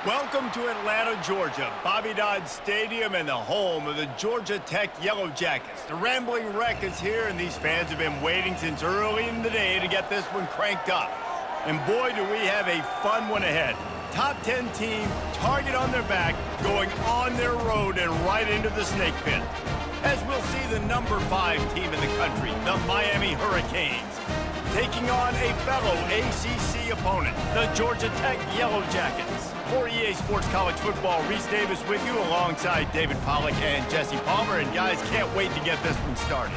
Welcome to Atlanta, Georgia, Bobby Dodd Stadium and the home of the Georgia Tech Yellow Jackets. The Rambling Wreck is here, and these fans have been waiting since early in the day to get this one cranked up. And boy, do we have a fun one ahead. Top 10 team, target on their back, going on their road and right into the snake pit. As we'll see the number 5 team in the country, the Miami Hurricanes, taking on a fellow ACC opponent, the Georgia Tech Yellow Jackets. For EA Sports College Football, Reese Davis with you alongside David Pollack and Jesse Palmer. And guys, can't wait to get this one started.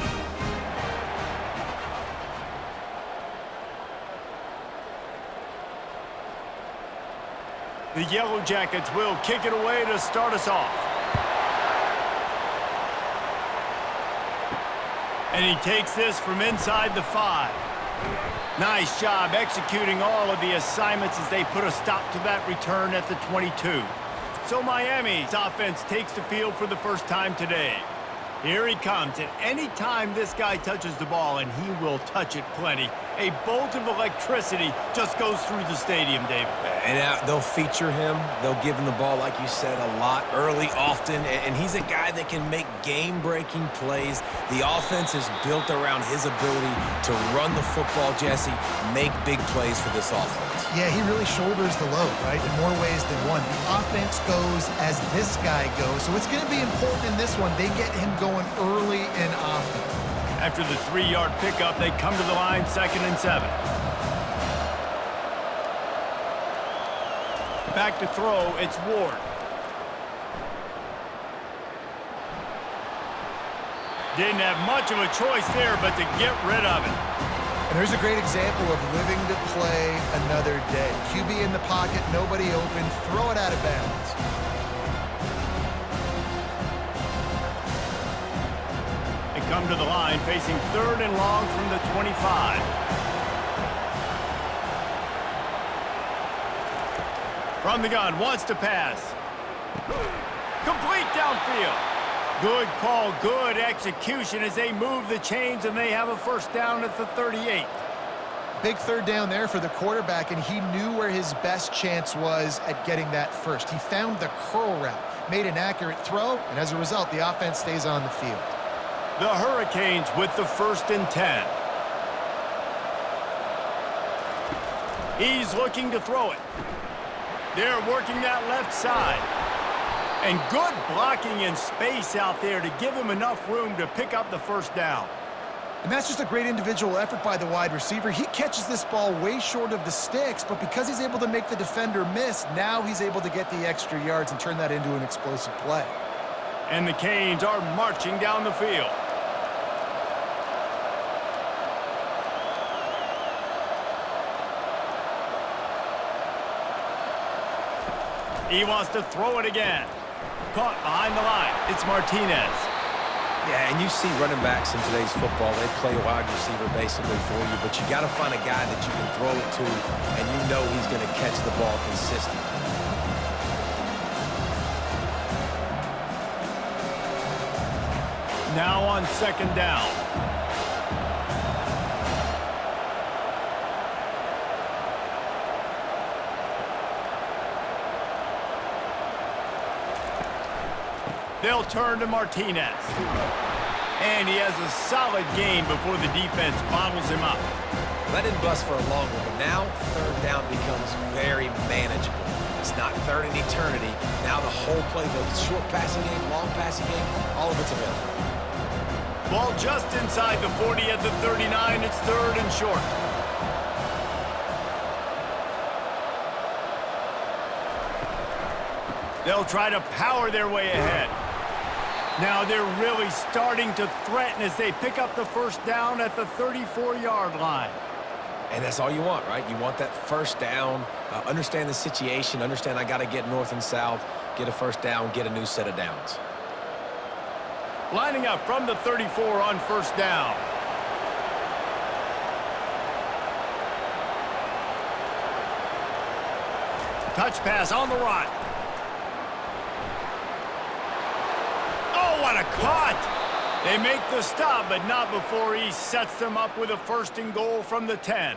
The Yellow Jackets will kick it away to start us off. And he takes this from inside the 5. Nice job executing all of the assignments as they put a stop to that return at the 22. So Miami's offense takes the field for the first time today. Here he comes, and any time this guy touches the ball, and he will touch it plenty, a bolt of electricity just goes through the stadium, David. And they'll feature him. They'll give him the ball, like you said, a lot, early, often. And he's a guy that can make game-breaking plays. The offense is built around his ability to run the football, Jesse, make big plays for this offense. Yeah, he really shoulders the load, right, in more ways than one. The offense goes as this guy goes, so it's going to be important in this one. They get him going early and often. After the 3-yard pickup, they come to the line, 2nd and 7. Back to throw, it's Ward. Didn't have much of a choice there, but to get rid of it. And there's a great example of living to play another day. QB in the pocket, nobody open, throw it out of bounds. They come to the line, facing 3rd and long from the 25. From the gun, wants to pass. Complete downfield. Good call, good execution as they move the chains, and they have a first down at the 38. Big third down there for the quarterback, and he knew where his best chance was at getting that first. He found the curl route, made an accurate throw, and as a result, the offense stays on the field. The Hurricanes with the 1st and 10. He's looking to throw it. They're working that left side. And good blocking in space out there to give him enough room to pick up the first down. And that's just a great individual effort by the wide receiver. He catches this ball way short of the sticks, but because he's able to make the defender miss, now he's able to get the extra yards and turn that into an explosive play. And the Canes are marching down the field. He wants to throw it again. Caught behind the line. It's Martinez. Yeah, and you see running backs in today's football, they play wide receiver basically for you, but you got to find a guy that you can throw it to, and you know he's going to catch the ball consistently. Now on 2nd down. They'll turn to Martinez. And he has a solid gain before the defense bottles him up. That didn't bust for a long one, but now 3rd down becomes very manageable. It's not 3rd and eternity. Now the whole playbook, short passing game, long passing game, all of it's available. Ball just inside the 40 at the 39. It's 3rd and short. They'll try to power their way ahead. Now they're really starting to threaten as they pick up the first down at the 34-yard line. And that's all you want, right? You want that first down, understand the situation, understand I got to get north and south, get a first down, get a new set of downs. Lining up from the 34 on 1st down. Touch pass on the run. What a cut! They make the stop, but not before he sets them up with a 1st and goal from the 10.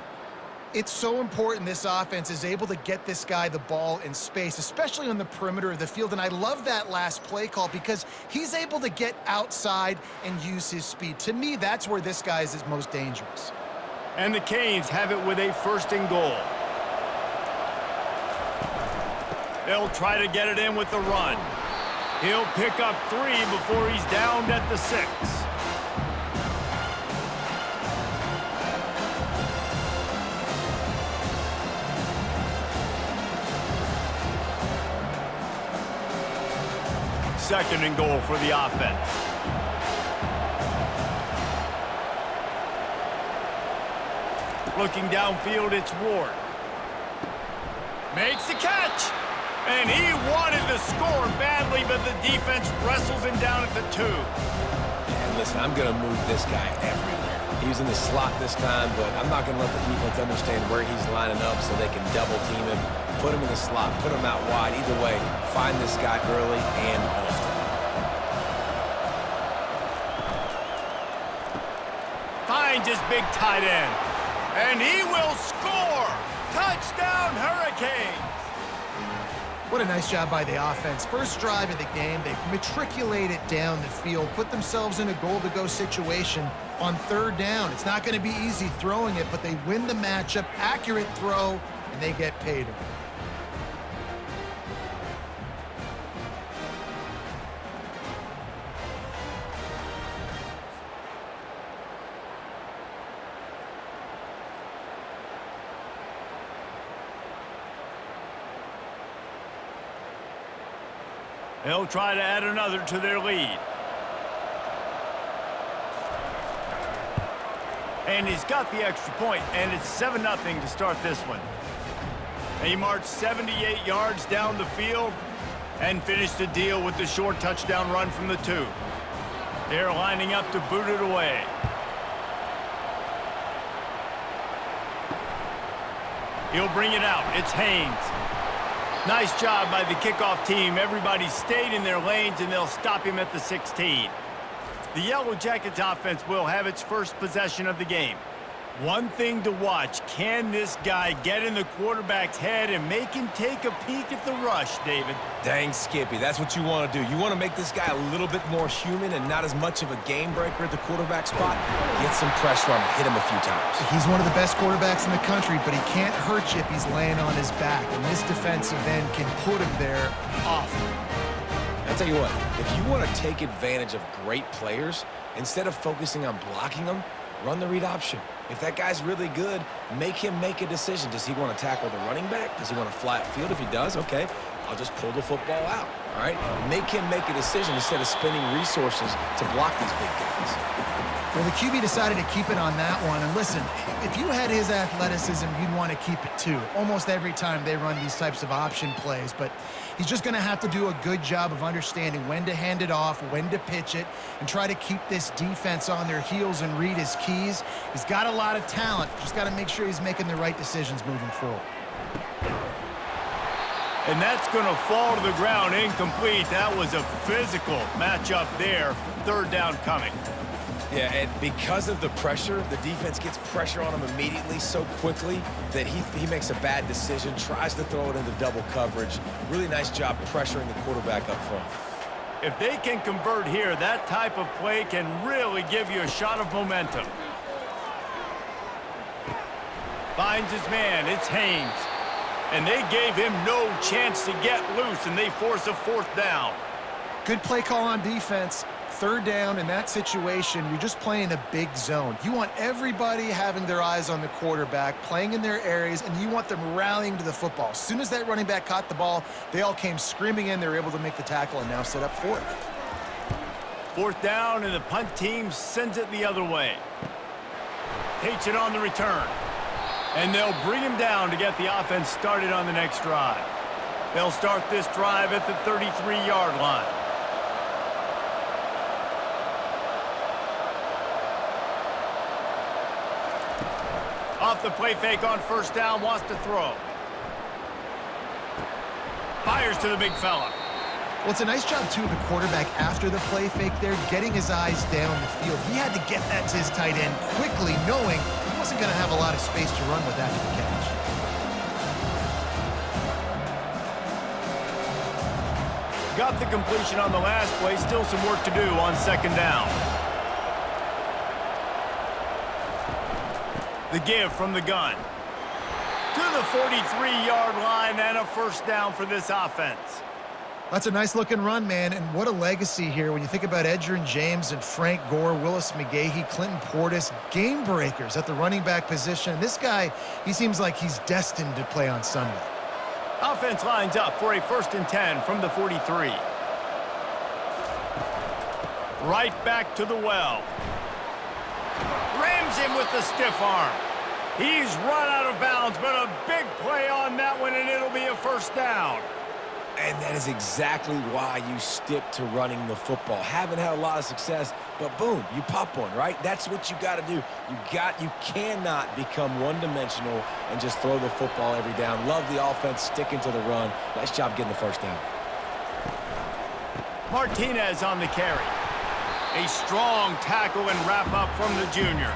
It's so important this offense is able to get this guy the ball in space, especially on the perimeter of the field. And I love that last play call because he's able to get outside and use his speed. To me, that's where this guy is most dangerous. And the Canes have it with a 1st and goal. They'll try to get it in with the run. He'll pick up 3 before he's downed at the 6. Second and goal for the offense. Looking downfield, it's Ward. Makes the catch. And he wanted to score badly, but the defense wrestles him down at the 2. And listen, I'm going to move this guy everywhere. He was in the slot this time, but I'm not going to let the defense understand where he's lining up so they can double team him. Put him in the slot, put him out wide. Either way, find this guy early and often. Finds his big tight end. And he will score! Touchdown, Hurricanes! What a nice job by the offense. First drive of the game, they matriculate it down the field, put themselves in a goal-to-go situation on 3rd down. It's not going to be easy throwing it, but they win the matchup, accurate throw, and they get paid. They'll try to add another to their lead. And he's got the extra point, and it's 7-0 to start this one. He marched 78 yards down the field and finished the deal with the short touchdown run from the 2. They're lining up to boot it away. He'll bring it out. It's Haynes. Nice job by the kickoff team. Everybody stayed in their lanes, and they'll stop him at the 16. The Yellow Jackets offense will have its first possession of the game. One thing to watch, can this guy get in the quarterback's head and make him take a peek at the rush, David? Dang, Skippy, that's what you want to do. You want to make this guy a little bit more human and not as much of a game breaker at the quarterback spot. Get some pressure on him, hit him a few times. He's one of the best quarterbacks in the country, but he can't hurt you if he's laying on his back, and this defensive end can put him there often. I'll tell you what, if you want to take advantage of great players, instead of focusing on blocking them, run the read option. If that guy's really good, make him make a decision. Does he want to tackle the running back? Does he want to fly upfield? If he does, okay, I'll just pull the football out, all right? Make him make a decision instead of spending resources to block these big guys. Well, the QB decided to keep it on that one. And listen, if you had his athleticism, you'd want to keep it too. Almost every time they run these types of option plays. But he's just going to have to do a good job of understanding when to hand it off, when to pitch it, and try to keep this defense on their heels and read his keys. He's got a lot of talent. Just got to make sure he's making the right decisions moving forward. And that's going to fall to the ground incomplete. That was a physical matchup there. 3rd down coming. Yeah, and because of the pressure, the defense gets pressure on him immediately so quickly that he makes a bad decision, tries to throw it into double coverage. Really nice job pressuring the quarterback up front. If they can convert here, that type of play can really give you a shot of momentum. Finds his man. It's Haynes. And they gave him no chance to get loose, and they force a 4th down. Good play call on defense. 3rd down in that situation, you're just playing a big zone. You want everybody having their eyes on the quarterback, playing in their areas, and you want them rallying to the football. As soon as that running back caught the ball, they all came screaming in. They were able to make the tackle and now set up 4th. 4th down, and the punt team sends it the other way. Takes it on the return. And they'll bring him down to get the offense started on the next drive. They'll start this drive at the 33-yard line. Off the play fake on 1st down, wants to throw. Fires to the big fella. Well, it's a nice job, too, of the quarterback after the play fake there, getting his eyes down the field. He had to get that to his tight end quickly, knowing he wasn't going to have a lot of space to run with after the catch. Got the completion on the last play. Still some work to do on second down. The give from the gun. To the 43-yard line and a first down for this offense. That's a nice-looking run, man, and what a legacy here when you think about Edgerrin James and Frank Gore, Willis McGahee, Clinton Portis, game breakers at the running back position. This guy, he seems like he's destined to play on Sunday. Offense lines up for a 1st and 10 from the 43. Right back to the well. Rams him with the stiff arm. He's run out of bounds, but a big play on that one, and it'll be a first down. And that is exactly why you stick to running the football. Haven't had a lot of success, but boom, you pop one, right? That's what you got to do. You cannot become one-dimensional and just throw the football every down. Love the offense sticking to the run. Nice job getting the first down. Martinez on the carry. A strong tackle and wrap-up from the junior.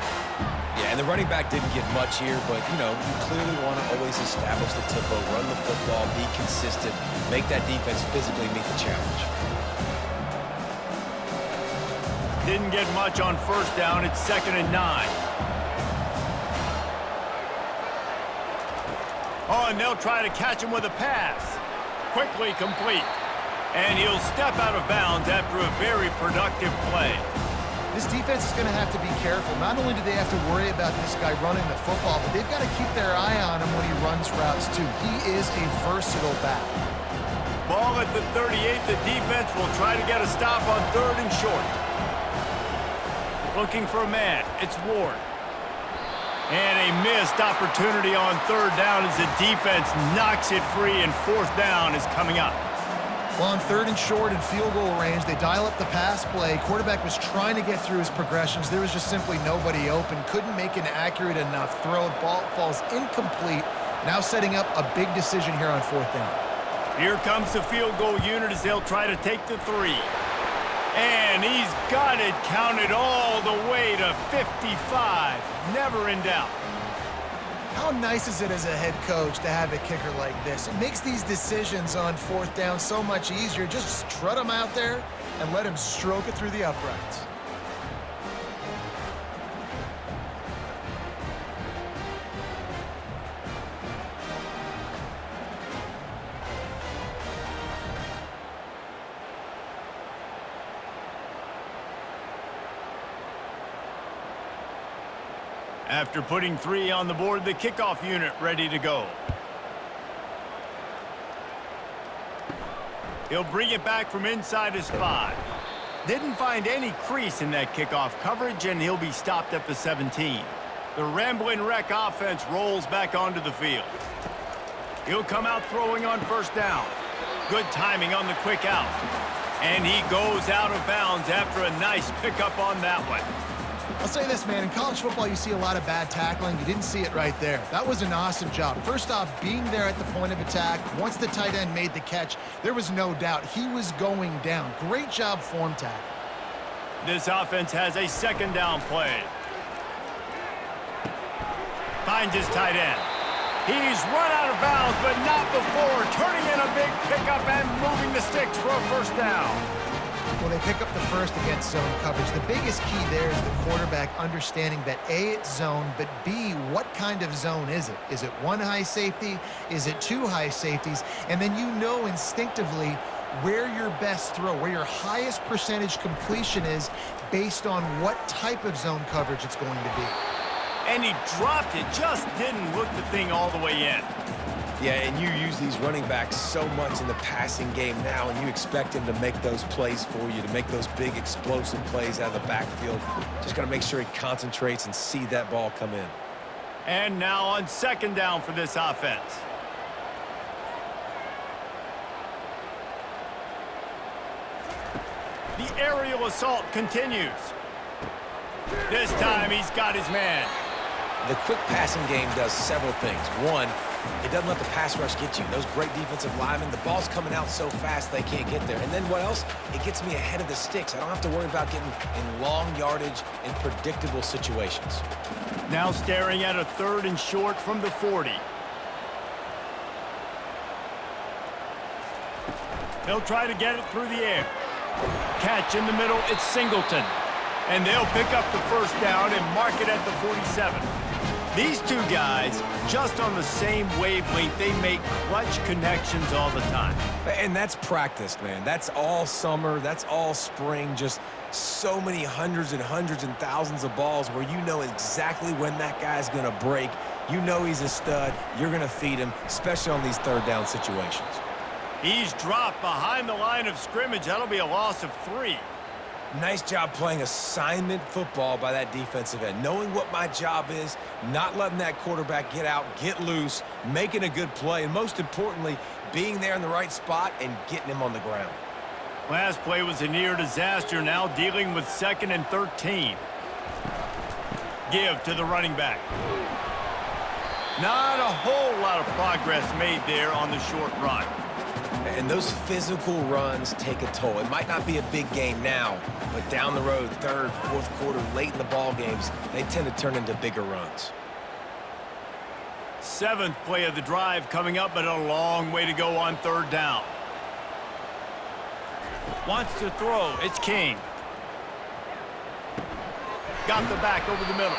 Yeah, and the running back didn't get much here, but, you know, you clearly want to always establish the tempo, run the football, be consistent, make that defense physically meet the challenge. Didn't get much on first down. It's 2nd and 9. Oh, and they'll try to catch him with a pass. Quickly complete. And he'll step out of bounds after a very productive play. This defense is going to have to be careful. Not only do they have to worry about this guy running the football, but they've got to keep their eye on him when he runs routes, too. He is a versatile back. Ball at the 38. The defense will try to get a stop on 3rd and short. Looking for a man. It's Ward. And a missed opportunity on 3rd down as the defense knocks it free, and 4th down is coming up. Well, on 3rd and short and field goal range, they dial up the pass play. Quarterback was trying to get through his progressions. There was just simply nobody open. Couldn't make an accurate enough throw. Ball falls incomplete. Now setting up a big decision here on 4th down. Here comes the field goal unit as they'll try to take the 3. And he's got it counted all the way to 55. Never in doubt. How nice is it as a head coach to have a kicker like this? It makes these decisions on 4th down so much easier. Just strut him out there and let him stroke it through the uprights. After putting 3 on the board, the kickoff unit ready to go. He'll bring it back from inside his 5. Didn't find any crease in that kickoff coverage, and he'll be stopped at the 17. The Rambling Wreck offense rolls back onto the field. He'll come out throwing on 1st down. Good timing on the quick out. And he goes out of bounds after a nice pickup on that one. I'll say this, man. In college football, you see a lot of bad tackling. You didn't see it right there. That was an awesome job. First off, being there at the point of attack. Once the tight end made the catch, there was no doubt he was going down. Great job form tackle. This offense has a 2nd down play. Finds his tight end. He's run out of bounds, but not before turning in a big pickup and moving the sticks for a 1st down. Well, they pick up the first against zone coverage. The biggest key there is the quarterback understanding that A, it's zone, but B, what kind of zone is it? Is it 1 high safety? Is it 2 high safeties? And then you know instinctively where your best throw, where your highest percentage completion is based on what type of zone coverage it's going to be. And he dropped it, just didn't look the thing all the way in. Yeah, and you use these running backs so much in the passing game now, and you expect him to make those plays for you, to make those big explosive plays out of the backfield. Just got to make sure he concentrates and see that ball come in. And now on 2nd down for this offense. The aerial assault continues. This time he's got his man. The quick passing game does several things. One, it doesn't let the pass rush get you. Those great defensive linemen, the ball's coming out so fast they can't get there. And then what else? It gets me ahead of the sticks. I don't have to worry about getting in long yardage and predictable situations. Now staring at a 3rd and short from the 40. They'll try to get it through the air. Catch in the middle, it's Singleton. And they'll pick up the first down and mark it at the 47. These two guys, just on the same wavelength, they make clutch connections all the time. And that's practiced, man. That's all summer. That's all spring. Just so many hundreds and thousands of balls where you know exactly when that guy's going to break. You know he's a stud. You're going to feed him, especially on these 3rd down situations. He's dropped behind the line of scrimmage. That'll be a loss of 3. Nice job playing assignment football by that defensive end. Knowing what my job is, not letting that quarterback get out, get loose, making a good play, and most importantly, being there in the right spot and getting him on the ground. Last play was a near disaster, now dealing with 2nd and 13. Give to the running back. Not a whole lot of progress made there on the short run. And those physical runs take a toll. It might not be a big game now, but down the road, 3rd, 4th quarter, late in the ball games, they tend to turn into bigger runs. 7th play of the drive coming up, but a long way to go on 3rd down. Wants to throw. It's King. Got the back over the middle.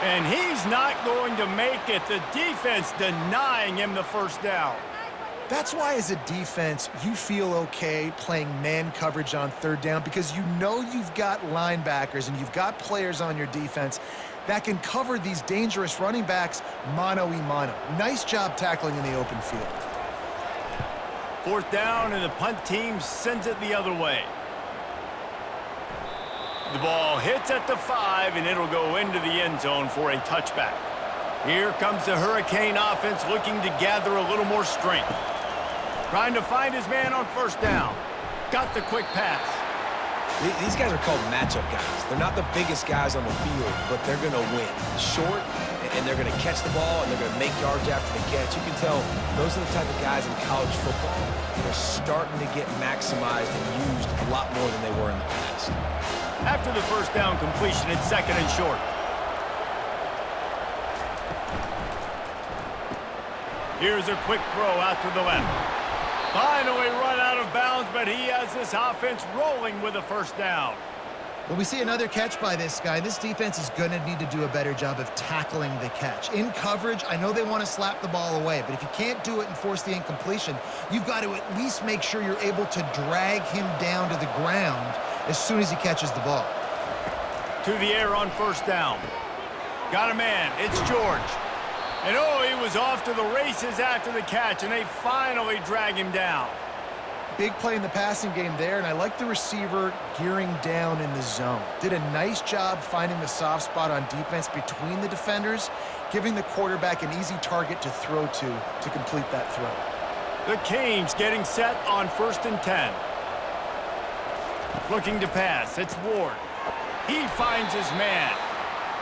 And he's not going to make it. The defense denying him the first down. That's why, as a defense, you feel okay playing man coverage on 3rd down because you know you've got linebackers and you've got players on your defense that can cover these dangerous running backs mano-a-mano. Nice job tackling in the open field. 4th down, and the punt team sends it the other way. The ball hits at the 5, and it'll go into the end zone for a touchback. Here comes the Hurricane offense looking to gather a little more strength. Trying to find his man on 1st down. Got the quick pass. These guys are called matchup guys. They're not the biggest guys on the field, but they're going to win. Short, and they're going to catch the ball, and they're going to make yards after the catch. You can tell those are the type of guys in college football that are starting to get maximized and used a lot more than they were in the past. After the 1st down completion, it's 2nd and short. Here's a quick throw out to the left. Finally run out of bounds, but he has this offense rolling with a 1st down. Well, we see another catch by this guy. This defense is going to need to do a better job of tackling the catch. In coverage, I know they want to slap the ball away, but if you can't do it and force the incompletion, you've got to at least make sure you're able to drag him down to the ground as soon as he catches the ball. To the air on 1st down. Got a man. It's George. And oh, he was off to the races after the catch, and they finally drag him down. Big play in the passing game there, and I like the receiver gearing down in the zone. Did a nice job finding the soft spot on defense between the defenders, giving the quarterback an easy target to throw to complete that throw. The Canes getting set on 1st and 10. Looking to pass. It's Ward. He finds his man.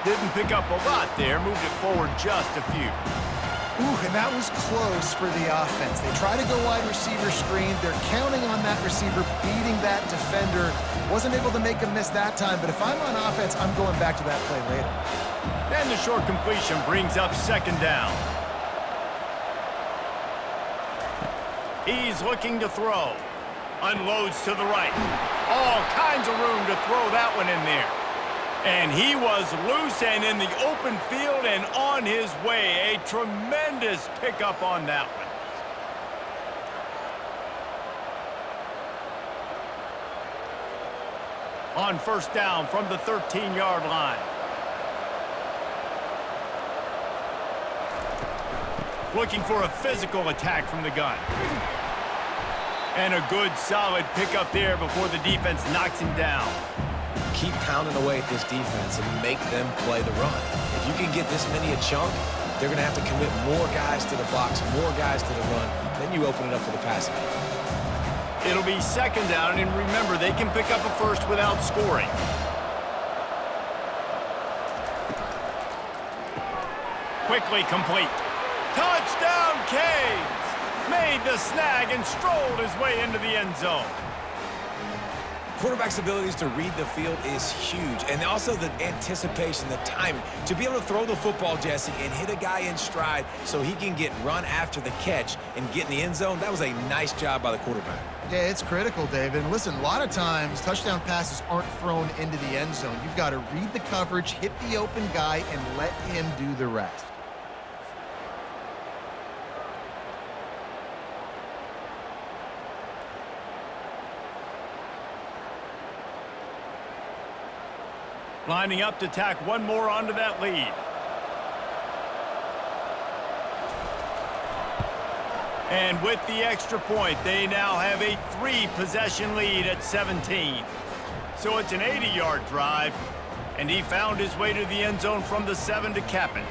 Didn't pick up a lot there, moved it forward just a few. Ooh, and that was close for the offense. They try to go wide receiver screen. They're counting on that receiver beating that defender. Wasn't able to make a miss that time, but if I'm on offense, I'm going back to that play later. And the short completion brings up 2nd down. He's looking to throw. Unloads to the right. All kinds of room to throw that one in there. And he was loose and in the open field and on his way. A tremendous pickup on that one. On 1st down from the 13-yard line. Looking for a physical attack from the gun. And a good, solid pickup there before the defense knocks him down. Keep pounding away at this defense and make them play the run. If you can get this many a chunk, they're going to have to commit more guys to the box, more guys to the run. Then you open it up for the passing game. It'll be 2nd down, and remember, they can pick up a first without scoring. Quickly complete. Touchdown, Canes! Made the snag and strolled his way into the end zone. Quarterback's abilities to read the field is huge, and also the anticipation, the timing. To be able to throw the football, Jesse, and hit a guy in stride so he can get run after the catch and get in the end zone, that was a nice job by the quarterback. Yeah, it's critical, David. And listen, a lot of times touchdown passes aren't thrown into the end zone. You've got to read the coverage, hit the open guy, and let him do the rest. Lining up to tack one more onto that lead. And with the extra point, they now have a 3-possession lead at 17. So it's an 80-yard drive, and he found his way to the end zone from the 7 to cap it.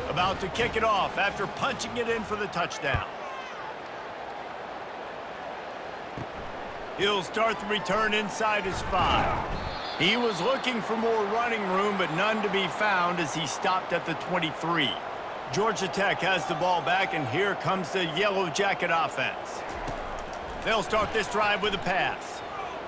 About to kick it off after punching it in for the touchdown. He'll start the return inside his 5. He was looking for more running room, but none to be found as he stopped at the 23. Georgia Tech has the ball back, and here comes the Yellow Jacket offense. They'll start this drive with a pass.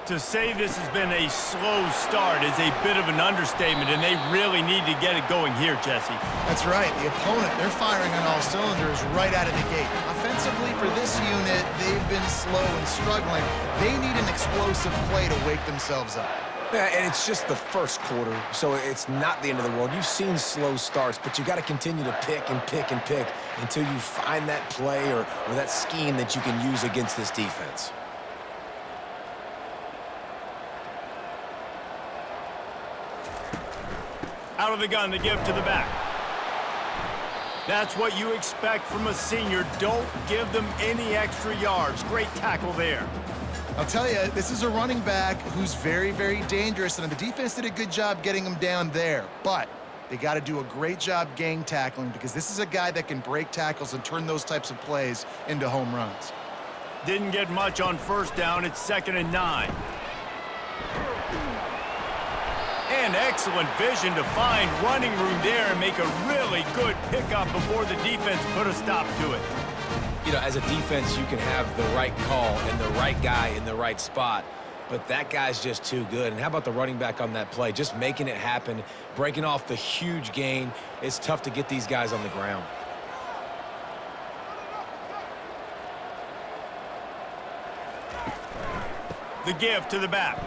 To say this has been a slow start is a bit of an understatement, and they really need to get it going here, Jesse. That's right. The opponent, they're firing on all cylinders right out of the gate. Offensively, for this unit, they've been slow and struggling. They need an explosive play to wake themselves up. Yeah, and it's just the first quarter, so it's not the end of the world. You've seen slow starts, but you got to continue to pick and pick and pick until you find that play or that scheme that you can use against this defense. Out of the gun to give to the back. That's what you expect from a senior. Don't give them any extra yards. Great tackle there. I'll tell you, this is a running back who's very, very dangerous, and the defense did a good job getting him down there. But they got to do a great job gang tackling because this is a guy that can break tackles and turn those types of plays into home runs. Didn't get much on first down. It's 2nd and 9. And excellent vision to find running room there and make a really good pickup before the defense put a stop to it. You know, as a defense, you can have the right call and the right guy in the right spot, but that guy's just too good. And how about the running back on that play? Just making it happen, breaking off the huge gain. It's tough to get these guys on the ground. The give to the back.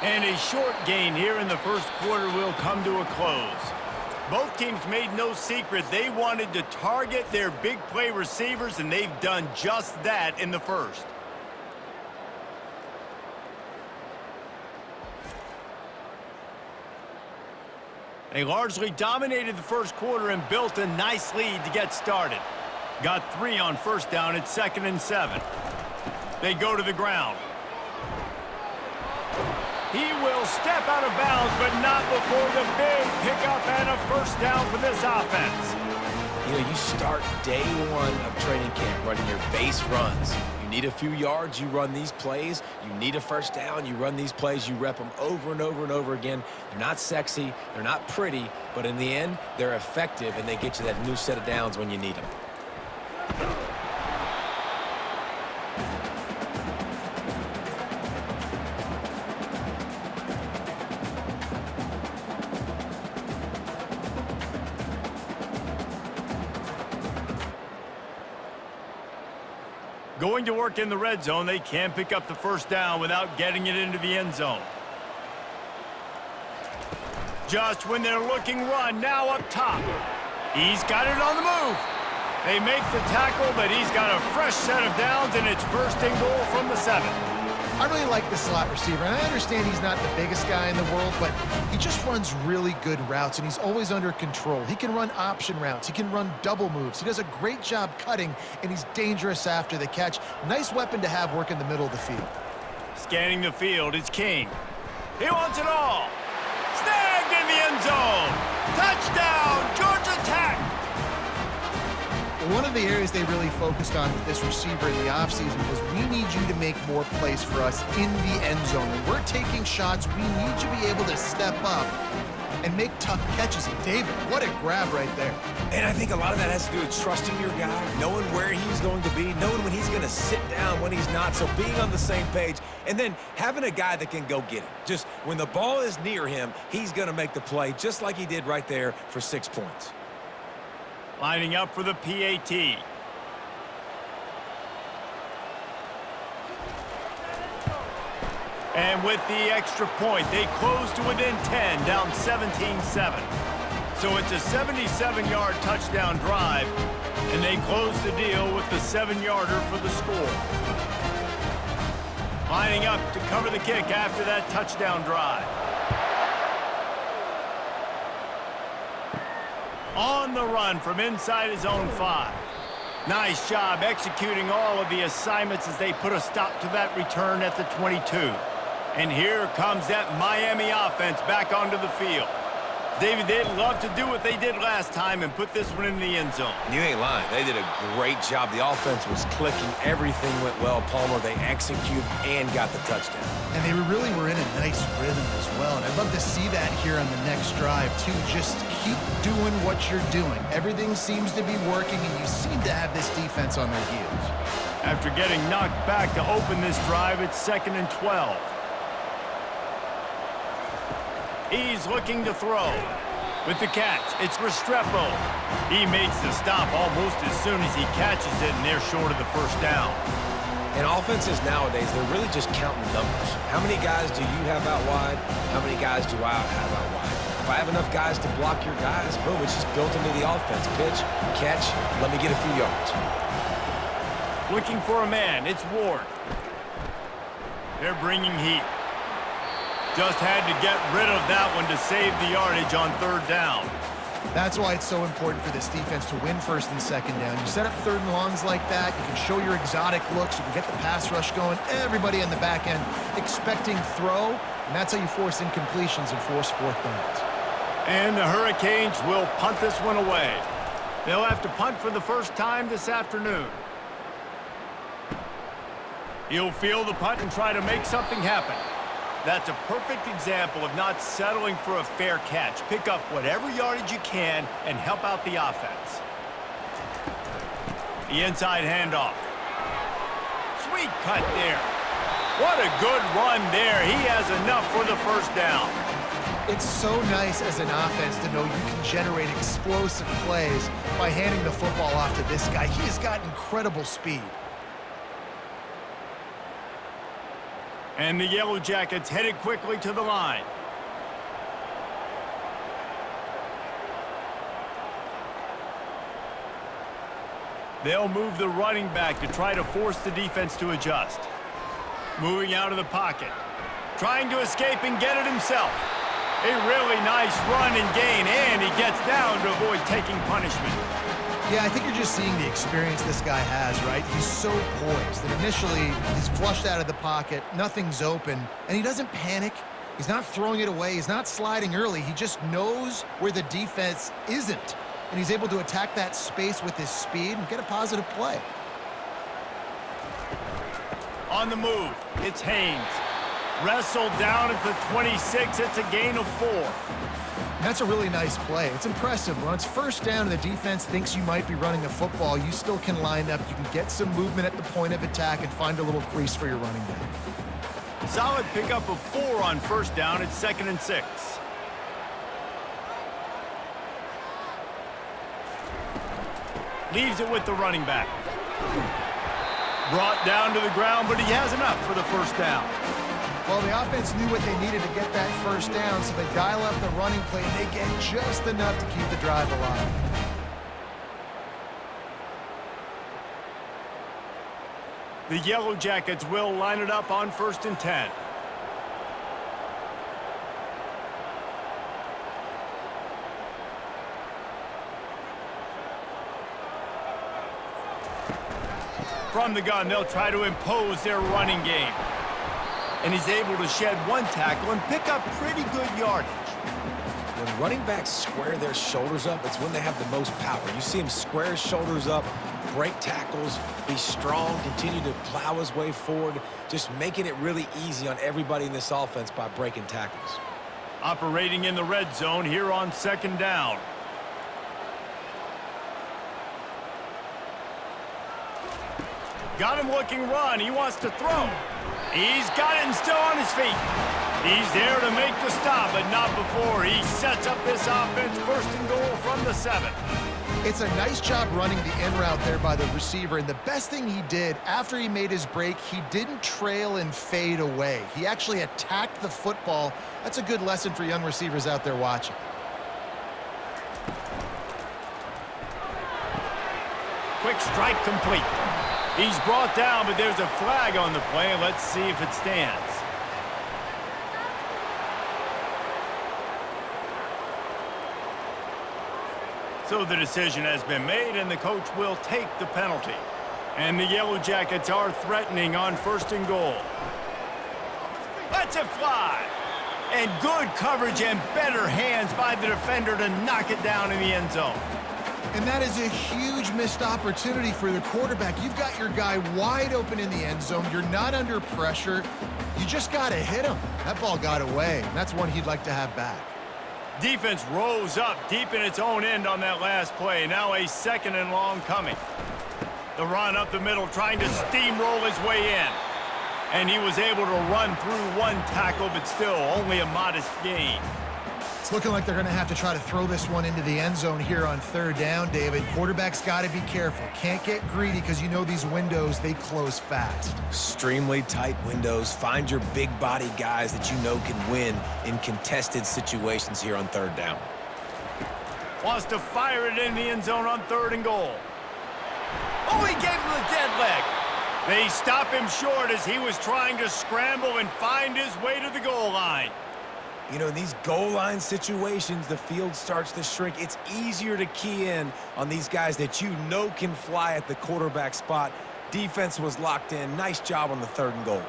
And a short gain here in the first quarter will come to a close. Both teams made no secret they wanted to target their big play receivers, and they've done just that in the first. They largely dominated the first quarter and built a nice lead to get started. Got 3 on first down at 2nd and 7. They go to the ground. He will step out of bounds, but not before the big pickup and a first down for this offense. You know, you start day one of training camp running your base runs. You need a few yards, you run these plays. You need a first down, you run these plays. You rep them over and over and over again. They're not sexy, they're not pretty, but in the end, they're effective, and they get you that new set of downs when you need them. Going to work in the red zone, they can't pick up the first down without getting it into the end zone. Just when they're looking run, now up top. He's got it on the move. They make the tackle, but he's got a fresh set of downs, and it's first and goal from the 7. I really like the slot receiver, and I understand he's not the biggest guy in the world, but he just runs really good routes, and he's always under control. He can run option routes. He can run double moves. He does a great job cutting, and he's dangerous after the catch. Nice weapon to have work in the middle of the field. Scanning the field, it's King. He wants it all. Snagged in the end zone. Touchdown, Georgia Tech. One of the areas they really focused on with this receiver in the offseason was we need you to make more plays for us in the end zone. When we're taking shots, we need you to be able to step up and make tough catches. And David, what a grab right there. And I think a lot of that has to do with trusting your guy, knowing where he's going to be, knowing when he's going to sit down, when he's not, so being on the same page, and then having a guy that can go get it. Just when the ball is near him, he's going to make the play just like he did right there for 6 points. Lining up for the PAT. And with the extra point, they close to within 10, down 17-7. So it's a 77-yard touchdown drive, and they close the deal with the 7-yarder for the score. Lining up to cover the kick after that touchdown drive. On the run from inside his own 5. Nice job executing all of the assignments as they put a stop to that return at the 22. And here comes that Miami offense back onto the field. David, they'd love to do what they did last time and put this one in the end zone. You ain't lying. They did a great job. The offense was clicking. Everything went well, Palmer. They executed and got the touchdown. And they really were in a nice rhythm as well. And I'd love to see that here on the next drive, too. Just keep doing what you're doing. Everything seems to be working, and you seem to have this defense on their heels. After getting knocked back to open this drive, it's 2nd and 12. He's looking to throw. With the catch, it's Restrepo. He makes the stop almost as soon as he catches it, and they're short of the first down. And offenses nowadays, they're really just counting numbers. How many guys do you have out wide? How many guys do I have out wide? If I have enough guys to block your guys, boom, it's just built into the offense. Pitch, catch, let me get a few yards. Looking for a man, it's Ward. They're bringing heat. Just had to get rid of that one to save the yardage on 3rd down. That's why it's so important for this defense to win 1st and 2nd down. You set up 3rd and longs like that, you can show your exotic looks, you can get the pass rush going, everybody on the back end expecting throw, and that's how you force incompletions and force 4th downs. And the Hurricanes will punt this one away. They'll have to punt for the first time this afternoon. He'll field the punt and try to make something happen. That's a perfect example of not settling for a fair catch. Pick up whatever yardage you can and help out the offense. The inside handoff. Sweet cut there. What a good run there. He has enough for the first down. It's so nice as an offense to know you can generate explosive plays by handing the football off to this guy. He has got incredible speed. And the Yellow Jackets headed quickly to the line. They'll move the running back to try to force the defense to adjust. Moving out of the pocket. Trying to escape and get it himself. A really nice run and gain, and he gets down to avoid taking punishment. Yeah, I think you're just seeing the experience this guy has, right? He's so poised that initially he's flushed out of the pocket, nothing's open, and he doesn't panic. He's not throwing it away. He's not sliding early. He just knows where the defense isn't, and he's able to attack that space with his speed and get a positive play. On the move, it's Haynes. Wrestled down at the 26. It's a gain of 4. That's a really nice play. It's impressive. When it's 1st down and the defense thinks you might be running the football, you still can line up. You can get some movement at the point of attack and find a little crease for your running back. Solid pickup of 4 on 1st down. It's 2nd and 6. Leaves it with the running back. Brought down to the ground, but he has enough for the 1st down. Well, the offense knew what they needed to get that 1st down, so they dial up the running play, and they get just enough to keep the drive alive. The Yellow Jackets will line it up on 1st and 10. From the gun, they'll try to impose their running game. And he's able to shed 1 tackle and pick up pretty good yardage. When running backs square their shoulders up, it's when they have the most power. You see him square his shoulders up, break tackles, be strong, continue to plow his way forward, just making it really easy on everybody in this offense by breaking tackles. Operating in the red zone here on 2nd down. Got him looking run. He wants to throw. He's got it and still on his feet. He's there to make the stop, but not before he sets up this offense 1st and goal from the 7. It's a nice job running the in route there by the receiver, and the best thing he did after he made his break, he didn't trail and fade away. He actually attacked the football. That's a good lesson for young receivers out there watching. Quick strike complete. He's brought down, but there's a flag on the play. Let's see if it stands. So the decision has been made, and the coach will take the penalty. And the Yellow Jackets are threatening on 1st and goal. Let's it fly. And good coverage and better hands by the defender to knock it down in the end zone. And that is a huge missed opportunity for the quarterback. You've got your guy wide open in the end zone. You're not under pressure. You just got to hit him. That ball got away, and that's one he'd like to have back. Defense rose up deep in its own end on that last play. Now a 2nd and long coming. The run up the middle, trying to steamroll his way in. And he was able to run through one tackle, but still only a modest gain. It's looking like they're going to have to try to throw this one into the end zone here on 3rd down, David. Quarterback's got to be careful. Can't get greedy because you know these windows, they close fast. Extremely tight windows. Find your big body guys that you know can win in contested situations here on 3rd down. Wants to fire it in the end zone on 3rd and goal. Oh, he gave him the dead leg. They stop him short as he was trying to scramble and find his way to the goal line. You know, in these goal line situations, the field starts to shrink. It's easier to key in on these guys that you know can fly at the quarterback spot. Defense was locked in. Nice job on the 3rd and goal.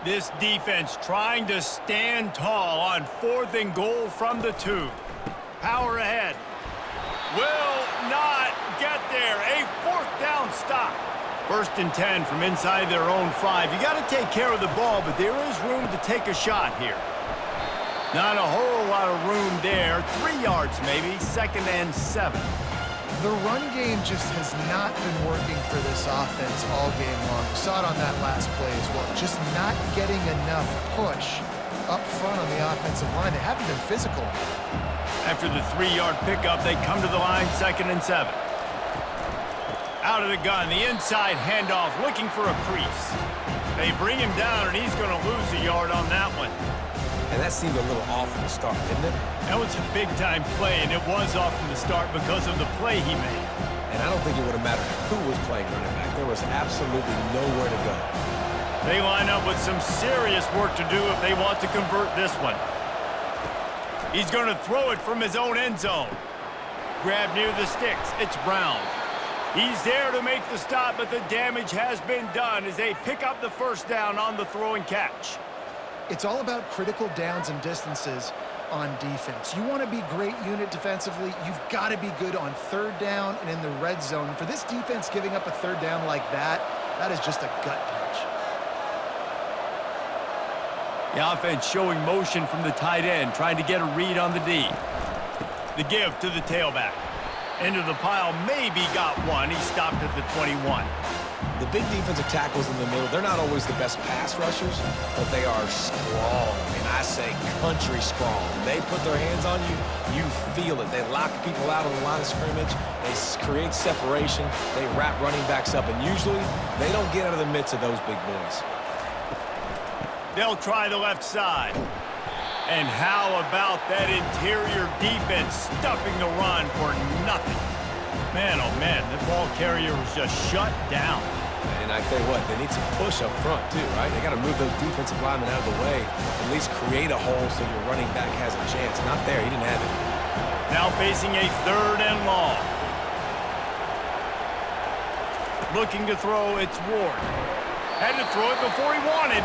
This defense trying to stand tall on 4th and goal from the 2. Power ahead. Will not get there. A 4th down stop. 1st and 10 from inside their own 5. You got to take care of the ball, but there is room to take a shot here. Not a whole lot of room there. 3 yards maybe. 2nd and 7. The run game just has not been working for this offense all game long. You saw it on that last play as well. Just not getting enough push up front on the offensive line. They haven't been physical. After the 3-yard pickup, they come to the line 2nd and 7. Out of the gun, the inside handoff, looking for a crease. They bring him down, and he's going to lose a yard on that one. And that seemed a little off from the start, didn't it? That was a big-time play, and it was off from the start because of the play he made. And I don't think it would have mattered who was playing running back. There was absolutely nowhere to go. They line up with some serious work to do if they want to convert this one. He's going to throw it from his own end zone. Grab near the sticks. It's Brown. He's there to make the stop, but the damage has been done as they pick up the 1st down on the throw and catch. It's all about critical downs and distances on defense. You want to be great unit defensively, you've got to be good on 3rd down and in the red zone. And for this defense giving up a 3rd down like that, that is just a gut punch. The offense showing motion from the tight end, trying to get a read on the D. The give to the tailback. Into the pile, maybe got one. He stopped at the 21. The big defensive tackles in the middle, they're not always the best pass rushers, but they are strong, and I say country strong. When they put their hands on you, you feel it. They lock people out on the line of scrimmage. They create separation. They wrap running backs up, and usually they don't get out of the midst of those big boys. They'll try the left side. And how about that interior defense stuffing the run for nothing? Man, oh man, the ball carrier was just shut down. And I tell you what, they need some push up front too, right? They got to move those defensive linemen out of the way, at least create a hole so your running back has a chance. Not there, he didn't have it. Now facing a 3rd and long. Looking to throw, it's Ward. Had to throw it before he wanted.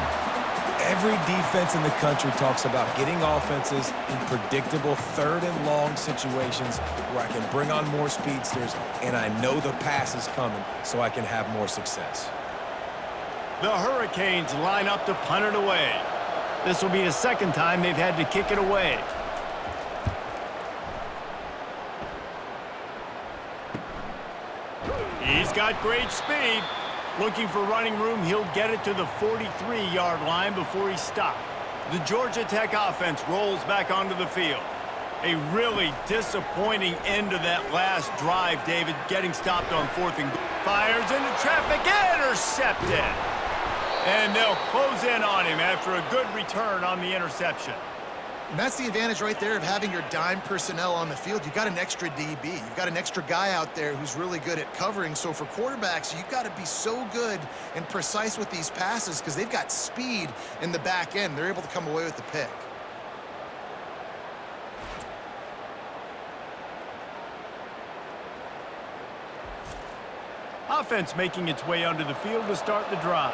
Every defense in the country talks about getting offenses in predictable 3rd and long situations where I can bring on more speedsters and I know the pass is coming so I can have more success. The Hurricanes line up to punt it away. This will be the second time they've had to kick it away. He's got great speed. Looking for running room, he'll get it to the 43-yard line before he's stopped. The Georgia Tech offense rolls back onto the field. A really disappointing end to that last drive, David, getting stopped on 4th and goal. Fires into traffic, intercepted. And they'll close in on him after a good return on the interception. And that's the advantage right there of having your dime personnel on the field. You've got an extra DB. You've got an extra guy out there who's really good at covering. So for quarterbacks, you've got to be so good and precise with these passes because they've got speed in the back end. They're able to come away with the pick. Offense making its way onto the field to start the drive.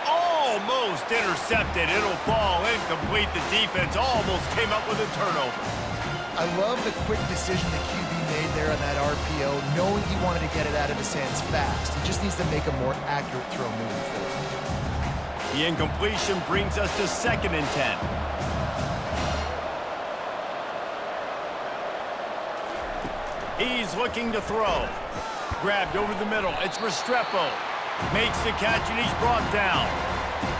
Almost intercepted. It'll fall incomplete. The defense almost came up with a turnover. I love the quick decision the QB made there on that RPO, knowing he wanted to get it out of his hands fast. He just needs to make a more accurate throw moving forward. The incompletion brings us to 2nd and 10. He's looking to throw. Grabbed over the middle. It's Restrepo. Makes the catch, and he's brought down.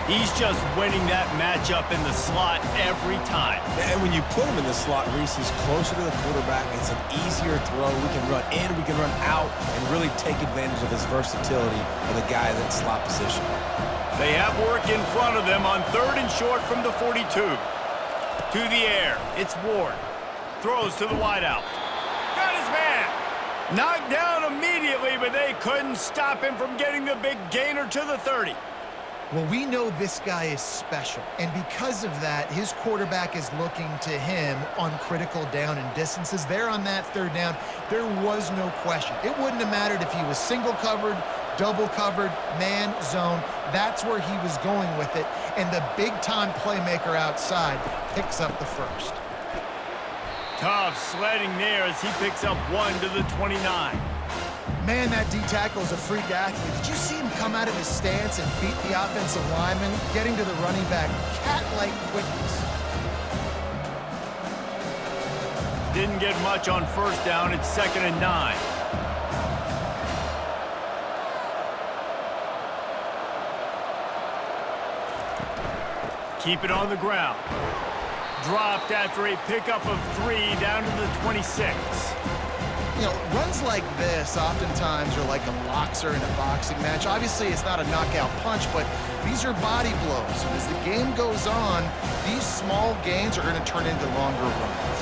He's just winning that matchup in the slot every time. And when you put him in the slot, Reese, he's closer to the quarterback. It's an easier throw. We can run in, we can run out, and really take advantage of his versatility of the guy in that slot position. They have work in front of them on 3rd and short from the 42. To the air. It's Ward. Throws to the wideout. Got his man. Knocked down immediately, but they couldn't stop him from getting the big gainer to the 30. Well, we know this guy is special, and because of that, his quarterback is looking to him on critical down and distances. There on that 3rd down, there was no question. It wouldn't have mattered if he was single covered, double covered, man, zone. That's where he was going with it, and the big-time playmaker outside picks up the first. Tough sledding there as he picks up 1 to the 29. Man, that D-tackle is a freak athlete. Did you see him come out of his stance and beat the offensive lineman, getting to the running back, cat-like quickness? Didn't get much on 1st down. It's 2nd and 9. Keep it on the ground. Dropped after a pickup of 3 down to the 26. You know, runs like this oftentimes are like a boxer in a boxing match. Obviously, it's not a knockout punch, but these are body blows. And as the game goes on, these small gains are going to turn into longer runs.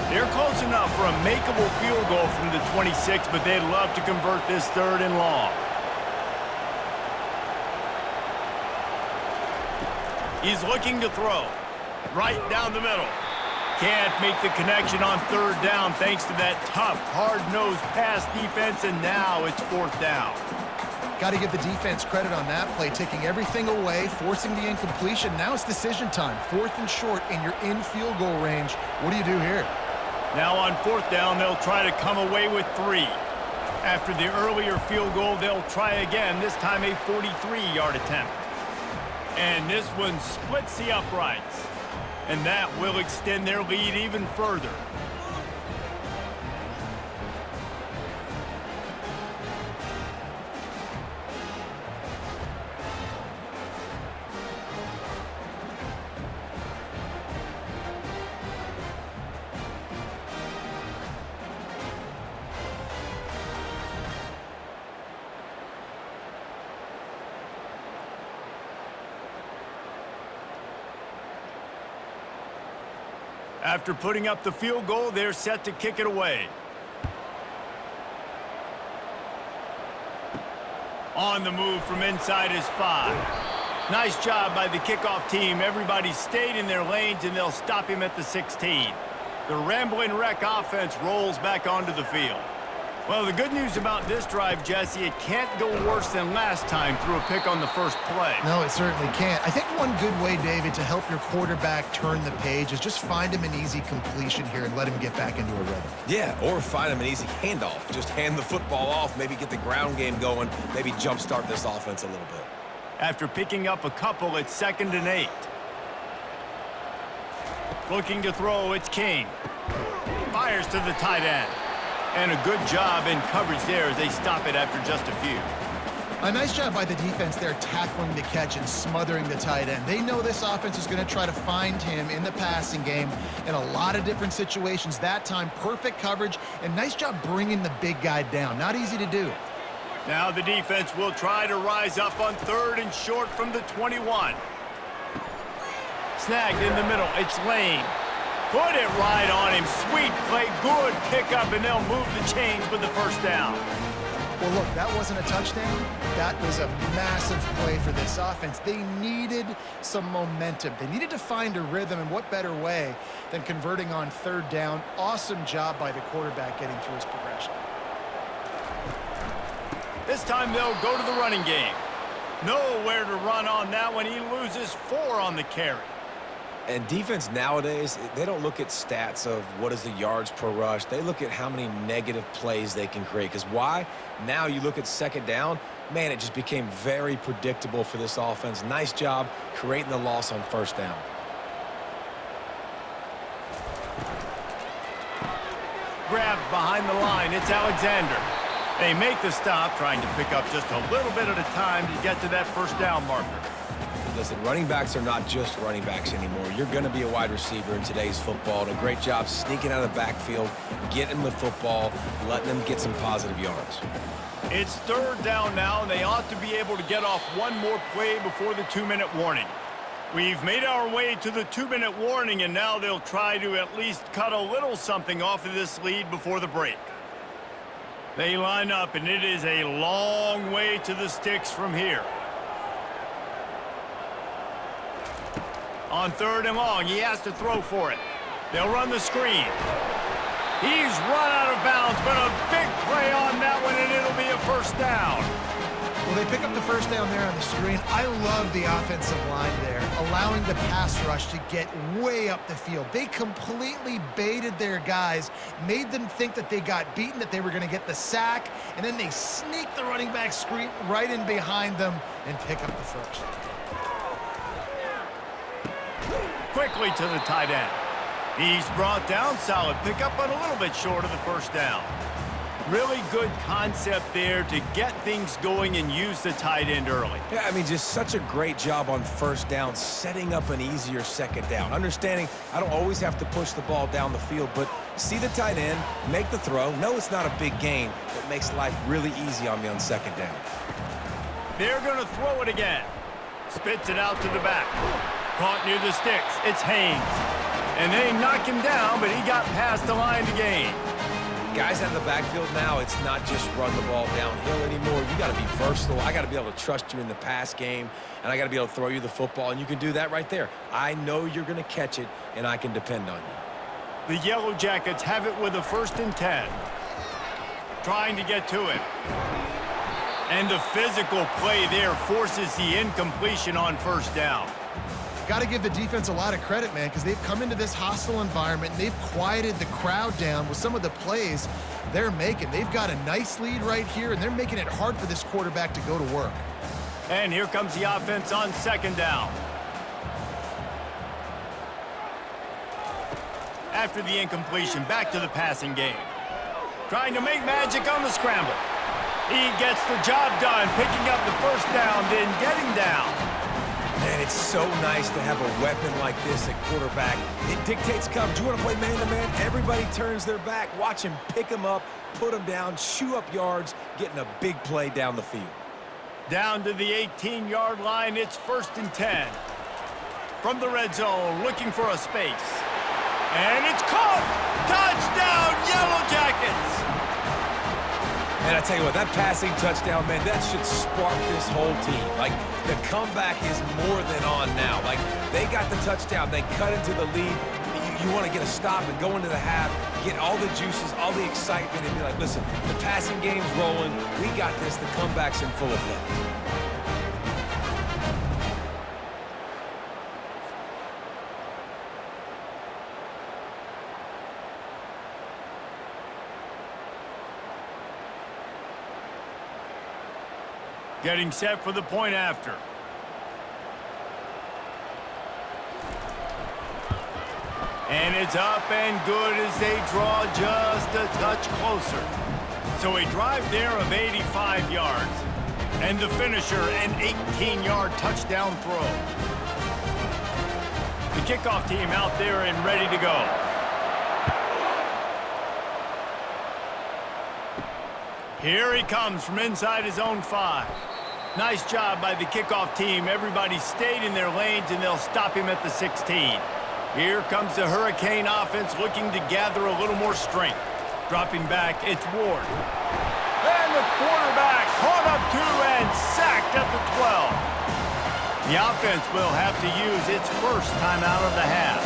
They're close enough for a makeable field goal from the 26, but they'd love to convert this 3rd and long. He's looking to throw. Right down the middle. Can't make the connection on 3rd down thanks to that tough, hard-nosed pass defense, and now it's 4th down. Got to give the defense credit on that play, taking everything away, forcing the incompletion. Now it's decision time. 4th and short, and you're in field goal range. What do you do here? Now on 4th down, they'll try to come away with 3. After the earlier field goal, they'll try again, this time a 43-yard attempt. And this one splits the uprights. And that will extend their lead even further. After putting up the field goal, they're set to kick it away. On the move from inside his 5. Nice job by the kickoff team. Everybody stayed in their lanes, and they'll stop him at the 16. The Rambling Wreck offense rolls back onto the field. Well, the good news about this drive, Jesse, it can't go worse than last time through a pick on the first play. No, it certainly can't. I think one good way, David, to help your quarterback turn the page is just find him an easy completion here and let him get back into a rhythm. Yeah, or find him an easy handoff. Just hand the football off, maybe get the ground game going, maybe jumpstart this offense a little bit. After picking up a couple, it's 2nd and 8. Looking to throw, it's King. Fires to the tight end. And a good job in coverage there as they stop it after just a few. A nice job by the defense there tackling the catch and smothering the tight end. They know this offense is going to try to find him in the passing game in a lot of different situations. That time, perfect coverage, and nice job bringing the big guy down. Not easy to do. Now the defense will try to rise up on 3rd and short from the 21. Snagged in the middle. It's Lane. Put it right on him. Sweet play. Good pickup, and they'll move the chains with the first down. Well, look, that wasn't a touchdown. That was a massive play for this offense. They needed some momentum. They needed to find a rhythm, and what better way than converting on 3rd down. Awesome job by the quarterback getting through his progression. This time they'll go to the running game. Nowhere to run on that one. He loses 4 on the carry. And defense nowadays, they don't look at stats of what is the yards per rush. They look at how many negative plays they can create. Because why? Now you look at 2nd down, man, it just became very predictable for this offense. Nice job creating the loss on 1st down. Grabbed behind the line. It's Alexander. They make the stop, trying to pick up just a little bit at a time to get to that 1st down marker. Listen, running backs are not just running backs anymore. You're going to be a wide receiver in today's football. And a great job sneaking out of the backfield, getting them the football, letting them get some positive yards. It's 3rd down now, and they ought to be able to get off one more play before the 2-minute warning. We've made our way to the 2-minute warning, and now they'll try to at least cut a little something off of this lead before the break. They line up, and it is a long way to the sticks from here. On 3rd and long, he has to throw for it. They'll run the screen. He's run out of bounds, but a big play on that one, and it'll be a 1st down. Well, they pick up the 1st down there on the screen. I love the offensive line there, allowing the pass rush to get way up the field. They completely baited their guys, made them think that they got beaten, that they were going to get the sack, and then they sneak the running back screen right in behind them and pick up the 1st. Quickly to the tight end. He's brought down. Solid pickup, but a little bit short of the 1st down. Really good concept there to get things going and use the tight end early. Yeah, I mean, just such a great job on 1st down, setting up an easier 2nd down. Understanding I don't always have to push the ball down the field, but see the tight end, make the throw. No, it's not a big gain, but makes life really easy on me on 2nd down. They're going to throw it again. Spits it out to the back. Caught near the sticks. It's Haynes. And they knock him down, but he got past the line to gain. Guys out of the backfield now, it's not just run the ball downhill anymore. You got to be versatile. I got to be able to trust you in the pass game, and I got to be able to throw you the football, and you can do that right there. I know you're going to catch it, and I can depend on you. The Yellow Jackets have it with a 1st and 10. Trying to get to it. And the physical play there forces the incompletion on 1st down. Got to give the defense a lot of credit, man, because they've come into this hostile environment and they've quieted the crowd down with some of the plays they're making. They've got a nice lead right here, and they're making it hard for this quarterback to go to work. And here comes the offense on 2nd down. After the incompletion, back to the passing game. Trying to make magic on the scramble. He gets the job done, picking up the 1st down, then getting down. Man, it's so nice to have a weapon like this at quarterback. It dictates coverage. You want to play man-to-man? Everybody turns their back. Watch him pick him up, put him down, chew up yards, getting a big play down the field. Down to the 18-yard line, it's 1st and 10. From the red zone, looking for a space. And it's caught! Touchdown, Yellow Jackets! And I tell you what, that passing touchdown, man, that should spark this whole team. Like, the comeback is more than on now. Like, they got the touchdown. They cut into the lead. you want to get a stop and go into the half, get all the juices, all the excitement, and be like, listen, the passing game's rolling. We got this. The comeback's in full effect. Getting set for the point after. And it's up and good as they draw just a touch closer. So a drive there of 85 yards. And the finisher, an 18-yard touchdown throw. The kickoff team out there and ready to go. Here he comes from inside his own 5. Nice job by the kickoff team. Everybody stayed in their lanes, and they'll stop him at the 16. Here comes the Hurricane offense looking to gather a little more strength. Dropping back, it's Ward. And the quarterback caught up to and sacked at the 12. The offense will have to use its first timeout of the half.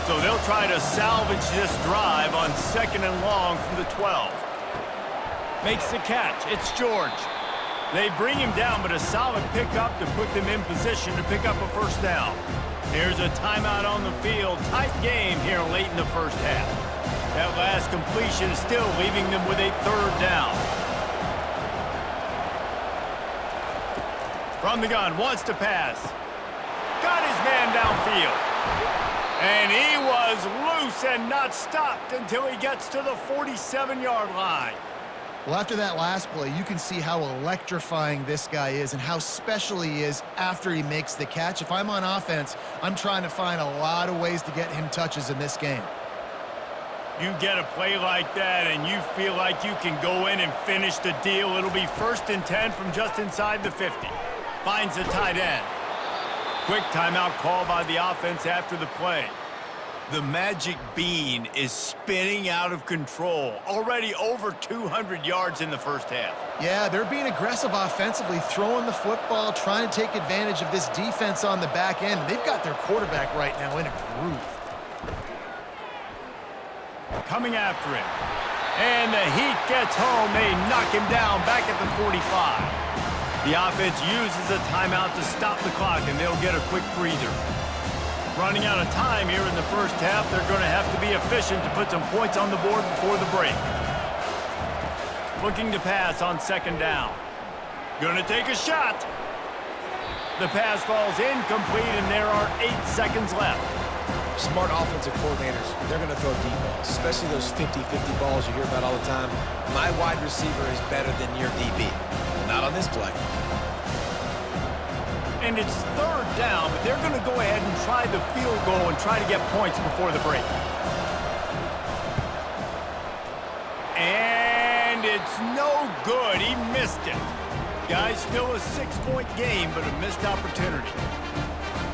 So they'll try to salvage this drive on 2nd and long from the 12. Makes the catch. It's George. They bring him down, but a solid pickup to put them in position to pick up a first down. Here's a timeout on the field. Tight game here late in the first half. That last completion is still leaving them with a 3rd down. From the gun, wants to pass. Got his man downfield. And he was loose and not stopped until he gets to the 47-yard line. Well, after that last play, you can see how electrifying this guy is and how special he is after he makes the catch. If I'm on offense, I'm trying to find a lot of ways to get him touches in this game. You get a play like that and you feel like you can go in and finish the deal. It'll be 1st and 10 from just inside the 50. Finds the tight end. Quick timeout call by the offense after the play. The magic bean is spinning out of control. Already over 200 yards in the first half. Yeah, they're being aggressive offensively, throwing the football, trying to take advantage of this defense on the back end. They've got their quarterback right now in a groove. Coming after him. And the heat gets home. They knock him down back at the 45. The offense uses a timeout to stop the clock, and they'll get a quick breather. Running out of time here in the first half, they're going to have to be efficient to put some points on the board before the break. Looking to pass on 2nd down. Going to take a shot. The pass falls incomplete, and there are 8 seconds left. Smart offensive coordinators, they're going to throw deep balls, especially those 50-50 balls you hear about all the time. My wide receiver is better than your DB. Not on this play. And it's 3rd down, but they're going to go ahead and try the field goal and try to get points before the break. And it's no good. He missed it. Guys, still a 6-point game, but a missed opportunity.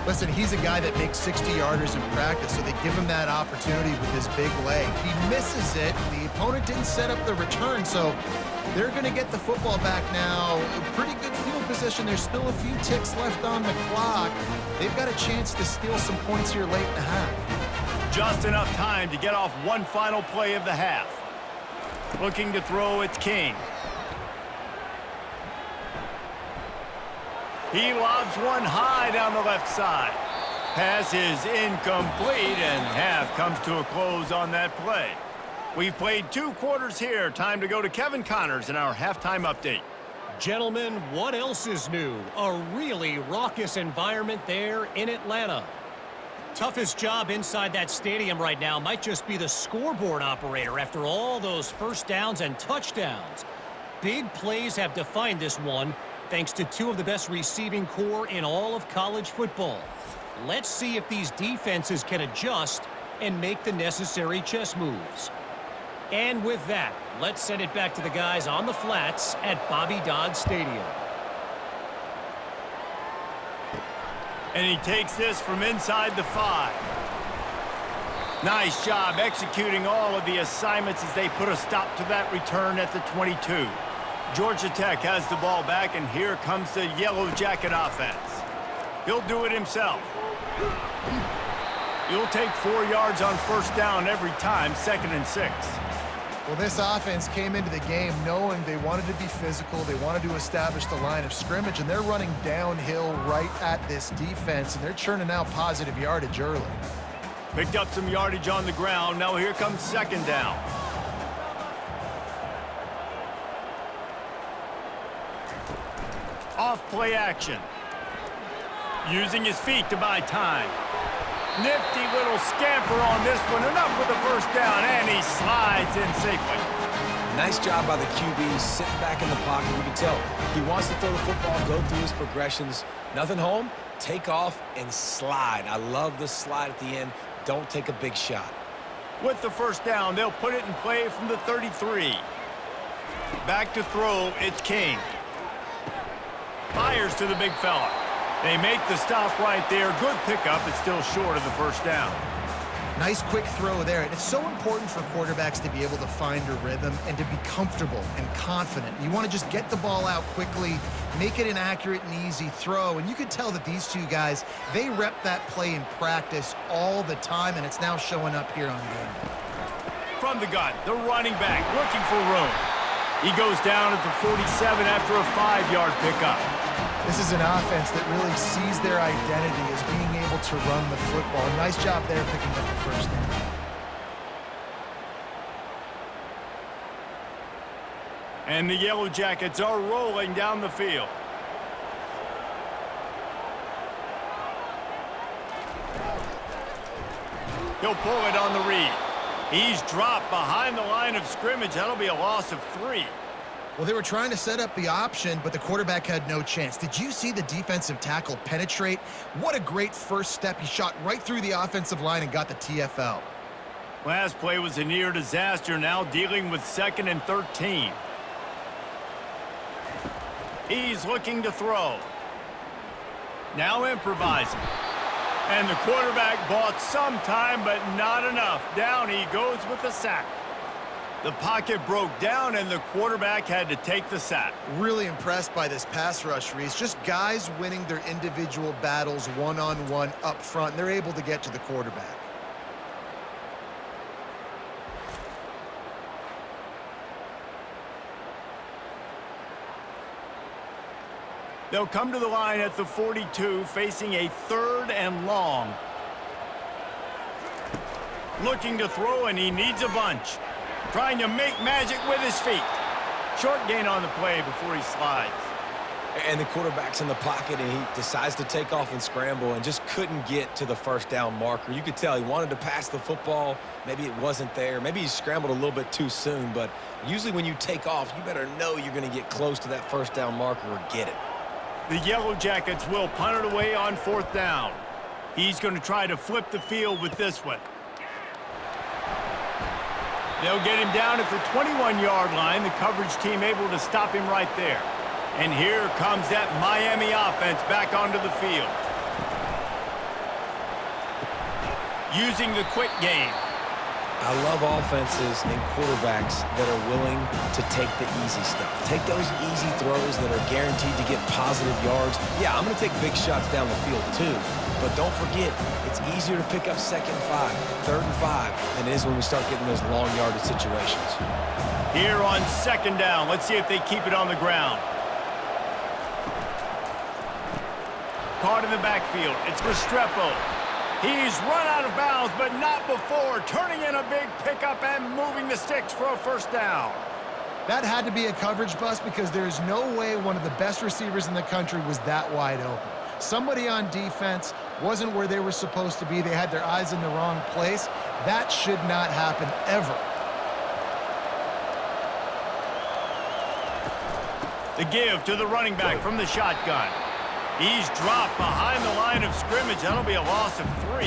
Listen, he's a guy that makes 60-yarders in practice, so they give him that opportunity with his big leg. He misses it. The opponent didn't set up the return, so they're going to get the football back now. A pretty good field position. There's still a few ticks left on the clock. They've got a chance to steal some points here late in the half. Just enough time to get off one final play of the half. Looking to throw, it's King. He lobs one high down the left side. Pass is incomplete, and half comes to a close on that play. We've played 2 quarters here. Time to go to Kevin Connors in our halftime update. Gentlemen, what else is new? A really raucous environment there in Atlanta. Toughest job inside that stadium right now might just be the scoreboard operator after all those first downs and touchdowns. Big plays have defined this one, thanks to 2 of the best receiving core in all of college football. Let's see if these defenses can adjust and make the necessary chess moves. And with that, let's send it back to the guys on the flats at Bobby Dodd Stadium. And he takes this from inside the 5. Nice job executing all of the assignments as they put a stop to that return at the 22. Georgia Tech has the ball back, and here comes the Yellow Jacket offense. He'll do it himself. You'll take 4 yards on first down every time, 2nd and 6. Well, this offense came into the game knowing they wanted to be physical, they wanted to establish the line of scrimmage, and they're running downhill right at this defense, and they're churning out positive yardage early. Picked up some yardage on the ground. Now here comes 2nd down. Off play action. Using his feet to buy time. Nifty little scamper on this one. Enough with the first down, and he slides in safely. Nice job by the QB, sitting back in the pocket. You can tell he wants to throw the football, go through his progressions. Nothing home, take off, and slide. I love the slide at the end. Don't take a big shot. With the first down, they'll put it in play from the 33. Back to throw, it's King. Fires to the big fella. They make the stop right there. Good pickup. It's still short of the first down. Nice quick throw there. And it's so important for quarterbacks to be able to find a rhythm and to be comfortable and confident. You want to just get the ball out quickly, make it an accurate and easy throw. And you can tell that these two guys, they rep that play in practice all the time, and it's now showing up here on game day. From the gun, the running back looking for room. He goes down at the 47 after a 5-yard pickup. This is an offense that really sees their identity as being able to run the football. Nice job there picking up the first down. And the Yellow Jackets are rolling down the field. He'll pull it on the read. He's dropped behind the line of scrimmage. That'll be a loss of 3. Well, they were trying to set up the option, but the quarterback had no chance. Did you see the defensive tackle penetrate? What a great first step. He shot right through the offensive line and got the TFL. Last play was a near disaster, now dealing with 2nd and 13. He's looking to throw. Now improvising. And the quarterback bought some time, but not enough. Down he goes with the sack. The pocket broke down, and the quarterback had to take the sack. Really impressed by this pass rush, Reese. Just guys winning their individual battles one-on-one up front. They're able to get to the quarterback. They'll come to the line at the 42, facing a 3rd and long. Looking to throw, and he needs a bunch. Trying to make magic with his feet. Short gain on the play before he slides. And the quarterback's in the pocket, and he decides to take off and scramble and just couldn't get to the first down marker. You could tell he wanted to pass the football. Maybe it wasn't there. Maybe he scrambled a little bit too soon. But usually when you take off, you better know you're going to get close to that first down marker or get it. The Yellow Jackets will punt it away on 4th down. He's going to try to flip the field with this one. They'll get him down at the 21-yard line. The coverage team able to stop him right there. And here comes that Miami offense back onto the field. Using the quick game. I love offenses and quarterbacks that are willing to take the easy stuff. Take those easy throws that are guaranteed to get positive yards. Yeah, I'm going to take big shots down the field too. But don't forget, it's easier to pick up 2nd and 5, 3rd and 5 than it is when we start getting those long yardage situations. Here on 2nd down, let's see if they keep it on the ground. Caught in the backfield. It's Restrepo. He's run out of bounds, but not before. Turning in a big pickup and moving the sticks for a first down. That had to be a coverage bust because there is no way one of the best receivers in the country was that wide open. Somebody on defense wasn't where they were supposed to be. They had their eyes in the wrong place. That should not happen ever. The give to the running back from the shotgun. He's dropped behind the line of scrimmage. That'll be a loss of 3.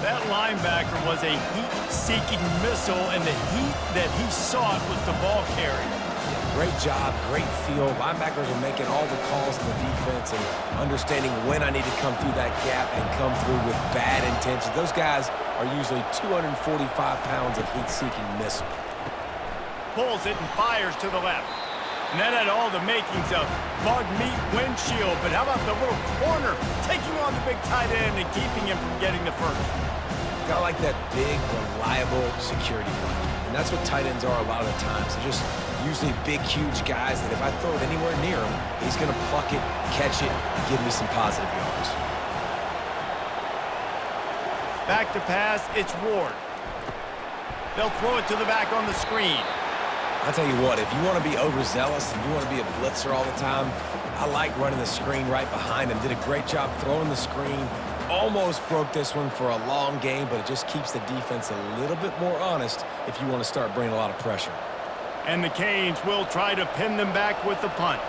That linebacker was a heat-seeking missile, and the heat that he sought was the ball carrier. Great job, great feel. Linebackers are making all the calls in the defense and understanding when I need to come through that gap and come through with bad intentions. Those guys are usually 245 pounds of heat-seeking missile. Pulls it and fires to the left. And that had all the makings of bug meat windshield. But how about the little corner taking on the big tight end and keeping him from getting the first? Kind of like that big, reliable security blanket. And that's what tight ends are a lot of the times. They're just usually big, huge guys that if I throw it anywhere near him, he's going to pluck it, catch it, and give me some positive yards. Back to pass, it's Ward. They'll throw it to the back on the screen. I'll tell you what, if you want to be overzealous and you want to be a blitzer all the time, I like running the screen right behind him. Did a great job throwing the screen. Almost broke this one for a long game, but it just keeps the defense a little bit more honest if you want to start bringing a lot of pressure. And the Canes will try to pin them back with the punt.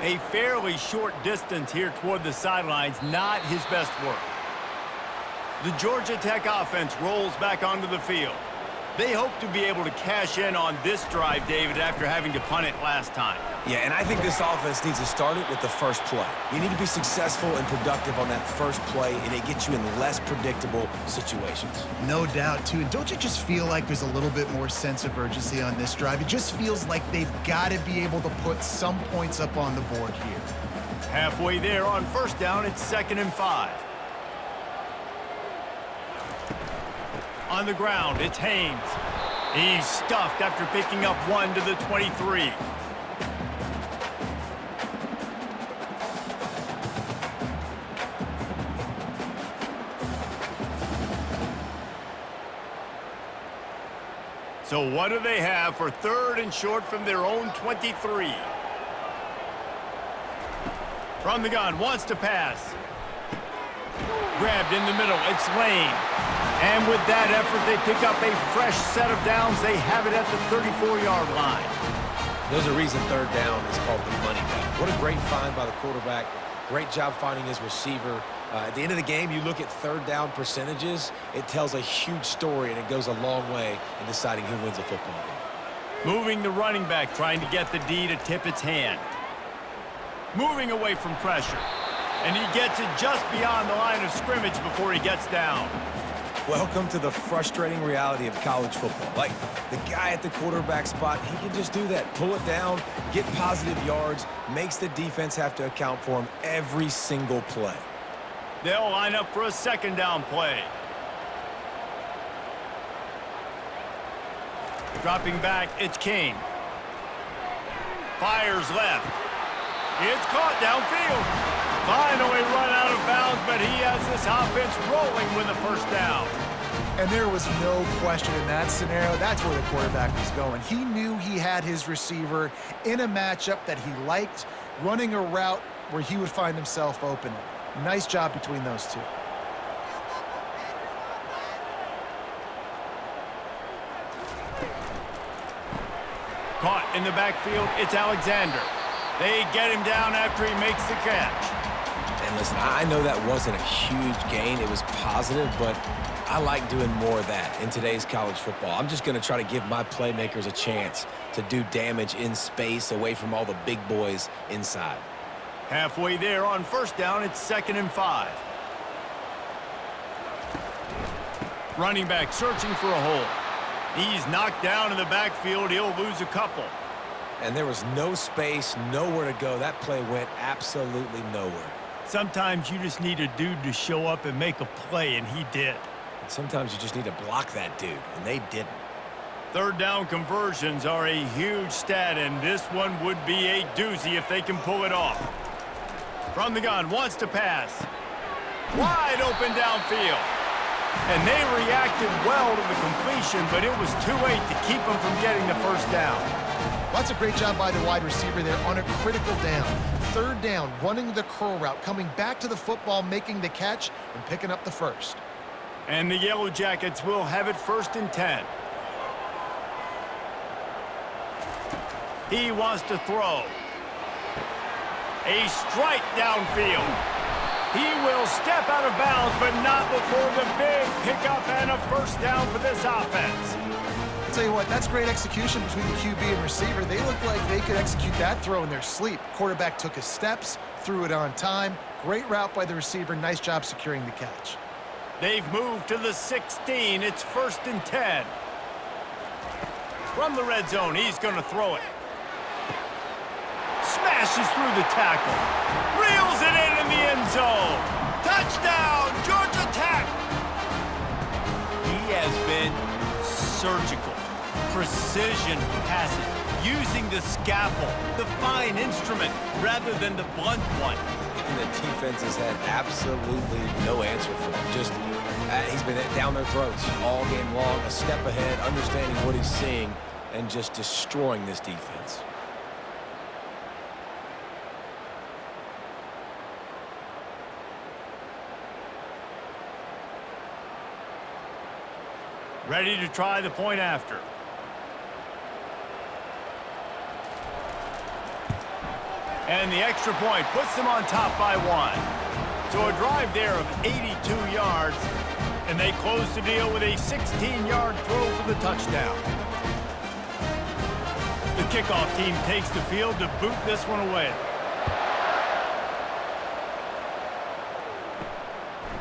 A fairly short distance here toward the sidelines, not his best work. The Georgia Tech offense rolls back onto the field. They hope to be able to cash in on this drive, David, after having to punt it last time. Yeah, and I think this offense needs to start it with the first play. You need to be successful and productive on that first play, and it gets you in less predictable situations. No doubt, too. And don't you just feel like there's a little bit more sense of urgency on this drive? It just feels like they've got to be able to put some points up on the board here. Halfway there on first down, it's 2nd and 5. On the ground, it's Haynes. He's stuffed after picking up 1 to the 23. So what do they have for 3rd and short from their own 23? From the gun, wants to pass. Grabbed in the middle, it's Lane. And with that effort, they pick up a fresh set of downs. They have it at the 34-yard line. There's a reason 3rd down is called the money down. What a great find by the quarterback. Great job finding his receiver. At the end of the game, you look at 3rd down percentages. It tells a huge story, and it goes a long way in deciding who wins a football game. Moving the running back, trying to get the D to tip its hand. Moving away from pressure. And he gets it just beyond the line of scrimmage before he gets down. Welcome to the frustrating reality of college football. Like, the guy at the quarterback spot, he can just do that. Pull it down, get positive yards, makes the defense have to account for him every single play. They'll line up for a 2nd down play. Dropping back, it's King. Fires left. It's caught downfield. Finally run out of bounds, but he has this offense rolling with a 1st down. And there was no question in that scenario. That's where the quarterback was going. He knew he had his receiver in a matchup that he liked, running a route where he would find himself open. Nice job between those two. Caught in the backfield, it's Alexander. They get him down after he makes the catch. And listen, I know that wasn't a huge gain. It was positive, but I like doing more of that in today's college football. I'm just going to try to give my playmakers a chance to do damage in space away from all the big boys inside. Halfway there on 1st down, it's 2nd and 5. Running back searching for a hole. He's knocked down in the backfield. He'll lose a couple. And there was no space, nowhere to go. That play went absolutely nowhere. Sometimes you just need a dude to show up and make a play, and he did. And sometimes you just need to block that dude, and they didn't. 3rd down conversions are a huge stat, and this one would be a doozy if they can pull it off. From the gun, wants to pass. Wide open downfield. And they reacted well to the completion, but it was too late to keep them from getting the 1st down. That's a great job by the wide receiver there on a critical down. 3rd down, running the curl route, coming back to the football, making the catch, and picking up the 1st. And the Yellow Jackets will have it 1st and 10. He wants to throw. A strike downfield. He will step out of bounds, but not before the big pickup and a 1st down for this offense. I'll tell you what, that's great execution between the QB and receiver. They look like they could execute that throw in their sleep. Quarterback took his steps, threw it on time. Great route by the receiver. Nice job securing the catch. They've moved to the 16. It's 1st and 10. From the red zone, he's going to throw it. Smashes through the tackle. Reels it in the end zone. Touchdown, Georgia Tech! He has been surgical. Precision passes, using the scalpel, the fine instrument, rather than the blunt one. And the defense has had absolutely no answer for him. Just, he's been down their throats all game long, a step ahead, understanding what he's seeing, and just destroying this defense. Ready to try the point after. And the extra point puts them on top by 1. So a drive there of 82 yards, and they close the deal with a 16-yard throw for the touchdown. The kickoff team takes the field to boot this one away.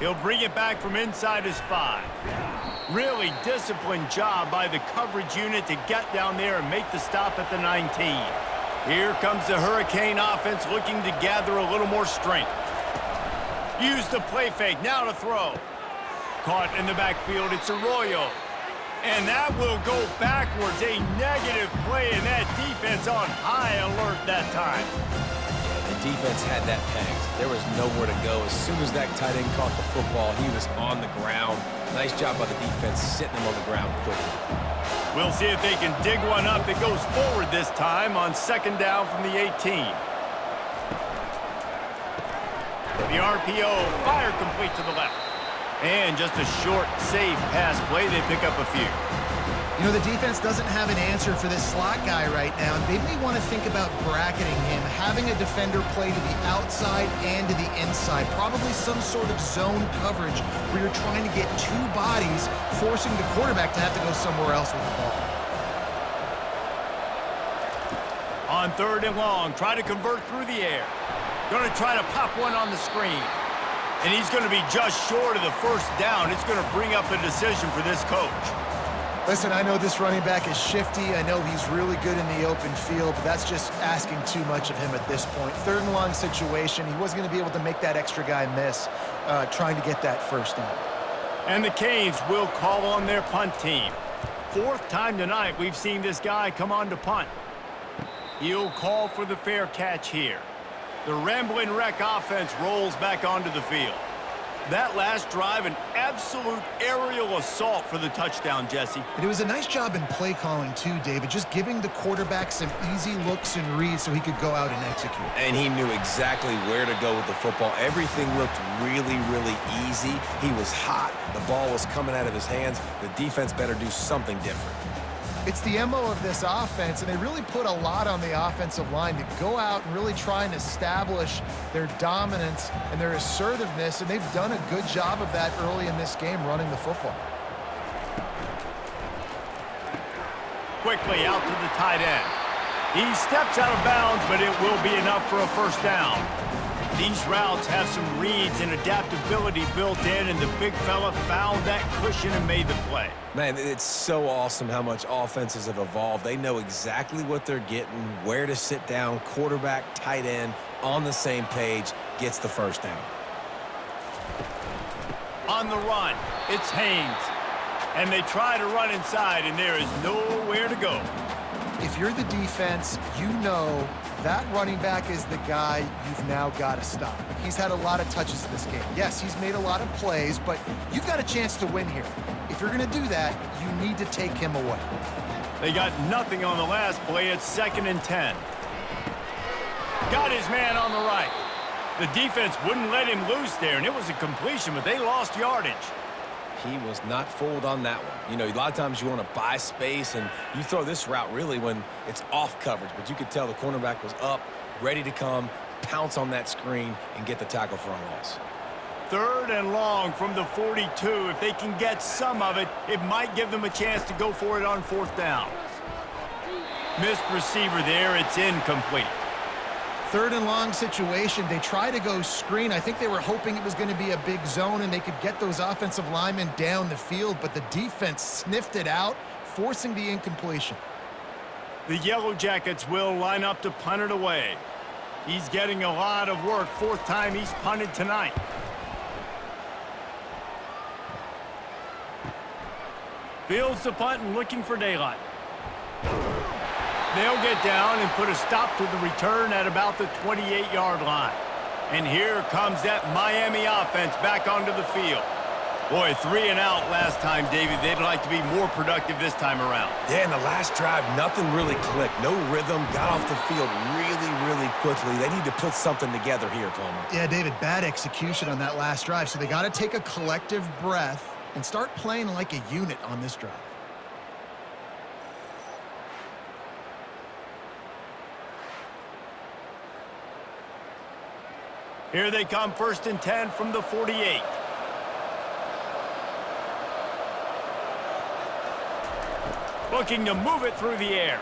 He'll bring it back from inside his 5. Really disciplined job by the coverage unit to get down there and make the stop at the 19. Here comes the Hurricane offense looking to gather a little more strength. Use the play fake, now to throw. Caught in the backfield, it's Arroyo. And that will go backwards, a negative play, and that defense on high alert that time. Yeah, the defense had that pegged. There was nowhere to go. As soon as that tight end caught the football, he was on the ground. Nice job by the defense setting him on the ground quickly. We'll see if they can dig one up that goes forward this time on 2nd down from the 18. The RPO, fire complete to the left. And just a short, safe pass play. They pick up a few. You know, the defense doesn't have an answer for this slot guy right now. They may want to think about bracketing him, having a defender play to the outside and to the inside. Probably some sort of zone coverage where you're trying to get 2 bodies, forcing the quarterback to have to go somewhere else with the ball. On 3rd and long, try to convert through the air. Going to try to pop one on the screen. And he's going to be just short of the 1st down. It's going to bring up a decision for this coach. Listen, I know this running back is shifty. I know he's really good in the open field, but that's just asking too much of him at this point. 3rd and long situation. He wasn't going to be able to make that extra guy miss trying to get that 1st down. And the Canes will call on their punt team. 4th time tonight we've seen this guy come on to punt. He'll call for the fair catch here. The Rambling Wreck offense rolls back onto the field. That last drive, an absolute aerial assault for the touchdown, Jesse. And it was a nice job in play calling too, David, just giving the quarterback some easy looks and reads so he could go out and execute. And he knew exactly where to go with the football. Everything looked really, really easy. He was hot. The ball was coming out of his hands. The defense better do something different. It's the MO of this offense, and they really put a lot on the offensive line to go out and really try and establish their dominance and their assertiveness, and they've done a good job of that early in this game running the football. Quickly out to the tight end. He steps out of bounds, but it will be enough for a 1st down. These routes have some reads and adaptability built in, and the big fella found that cushion and made the play. Man, it's so awesome how much offenses have evolved. They know exactly what they're getting, where to sit down, quarterback, tight end, on the same page, gets the 1st down. On the run, it's Haynes. And they try to run inside, and there is nowhere to go. If you're the defense, you know that running back is the guy you've now got to stop. He's had a lot of touches in this game. Yes, he's made a lot of plays, but you've got a chance to win here. If you're going to do that, you need to take him away. They got nothing on the last play. It's 2nd and 10. Got his man on the right. The defense wouldn't let him loose there, and it was a completion, but they lost yardage. He was not fooled on that one. You know, a lot of times you want to buy space, and you throw this route really when it's off coverage, but you could tell the cornerback was up, ready to come, pounce on that screen, and get the tackle for a loss. 3rd and long from the 42. If they can get some of it, it might give them a chance to go for it on 4th down. Missed receiver there. It's incomplete. 3rd and long situation. They try to go screen. I think they were hoping it was going to be a big zone and they could get those offensive linemen down the field, but the defense sniffed it out, forcing the incompletion. The Yellow Jackets will line up to punt it away. He's getting a lot of work. 4th time he's punted tonight. Fields the punt and looking for daylight. They'll get down and put a stop to the return at about the 28-yard line. And here comes that Miami offense back onto the field. Boy, 3 and out last time, David. They'd like to be more productive this time around. Yeah, in the last drive, nothing really clicked. No rhythm, got off the field really quickly. They need to put something together here, Palmer. Yeah, David, bad execution on that last drive, so they got to take a collective breath and start playing like a unit on this drive. Here they come, 1st and 10 from the 48. Looking to move it through the air.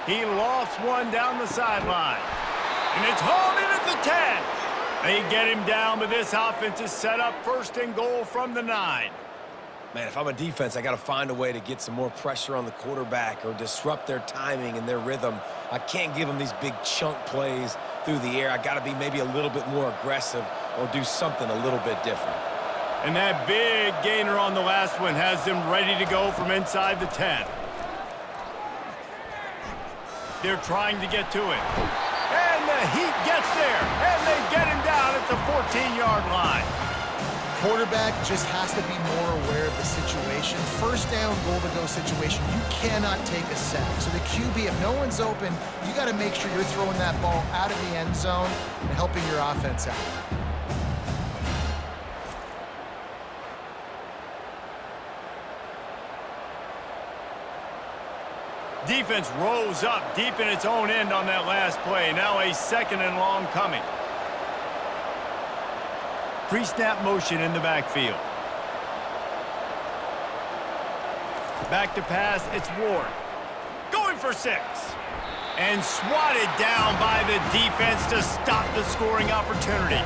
He lofts one down the sideline. And it's hauled in at the 10. They get him down, but this offense is set up 1st and goal from the 9. Man, if I'm a defense, I got to find a way to get some more pressure on the quarterback or disrupt their timing and their rhythm. I can't give them these big chunk plays through the air. I got to be maybe a little bit more aggressive or do something a little bit different. And that big gainer on the last one has them ready to go from inside the 10. They're trying to get to it. And the Heat gets there. And they get him down at the 14-yard line. Quarterback just has to be more aware of the situation. 1st down, goal-to-go situation. You cannot take a sack. So the QB, if no one's open, you got to make sure you're throwing that ball out of the end zone and helping your offense out. Defense rose up deep in its own end on that last play. Now a 2nd and long coming. Pre-snap motion in the backfield. Back to pass, it's Ward. Going for 6. And swatted down by the defense to stop the scoring opportunity.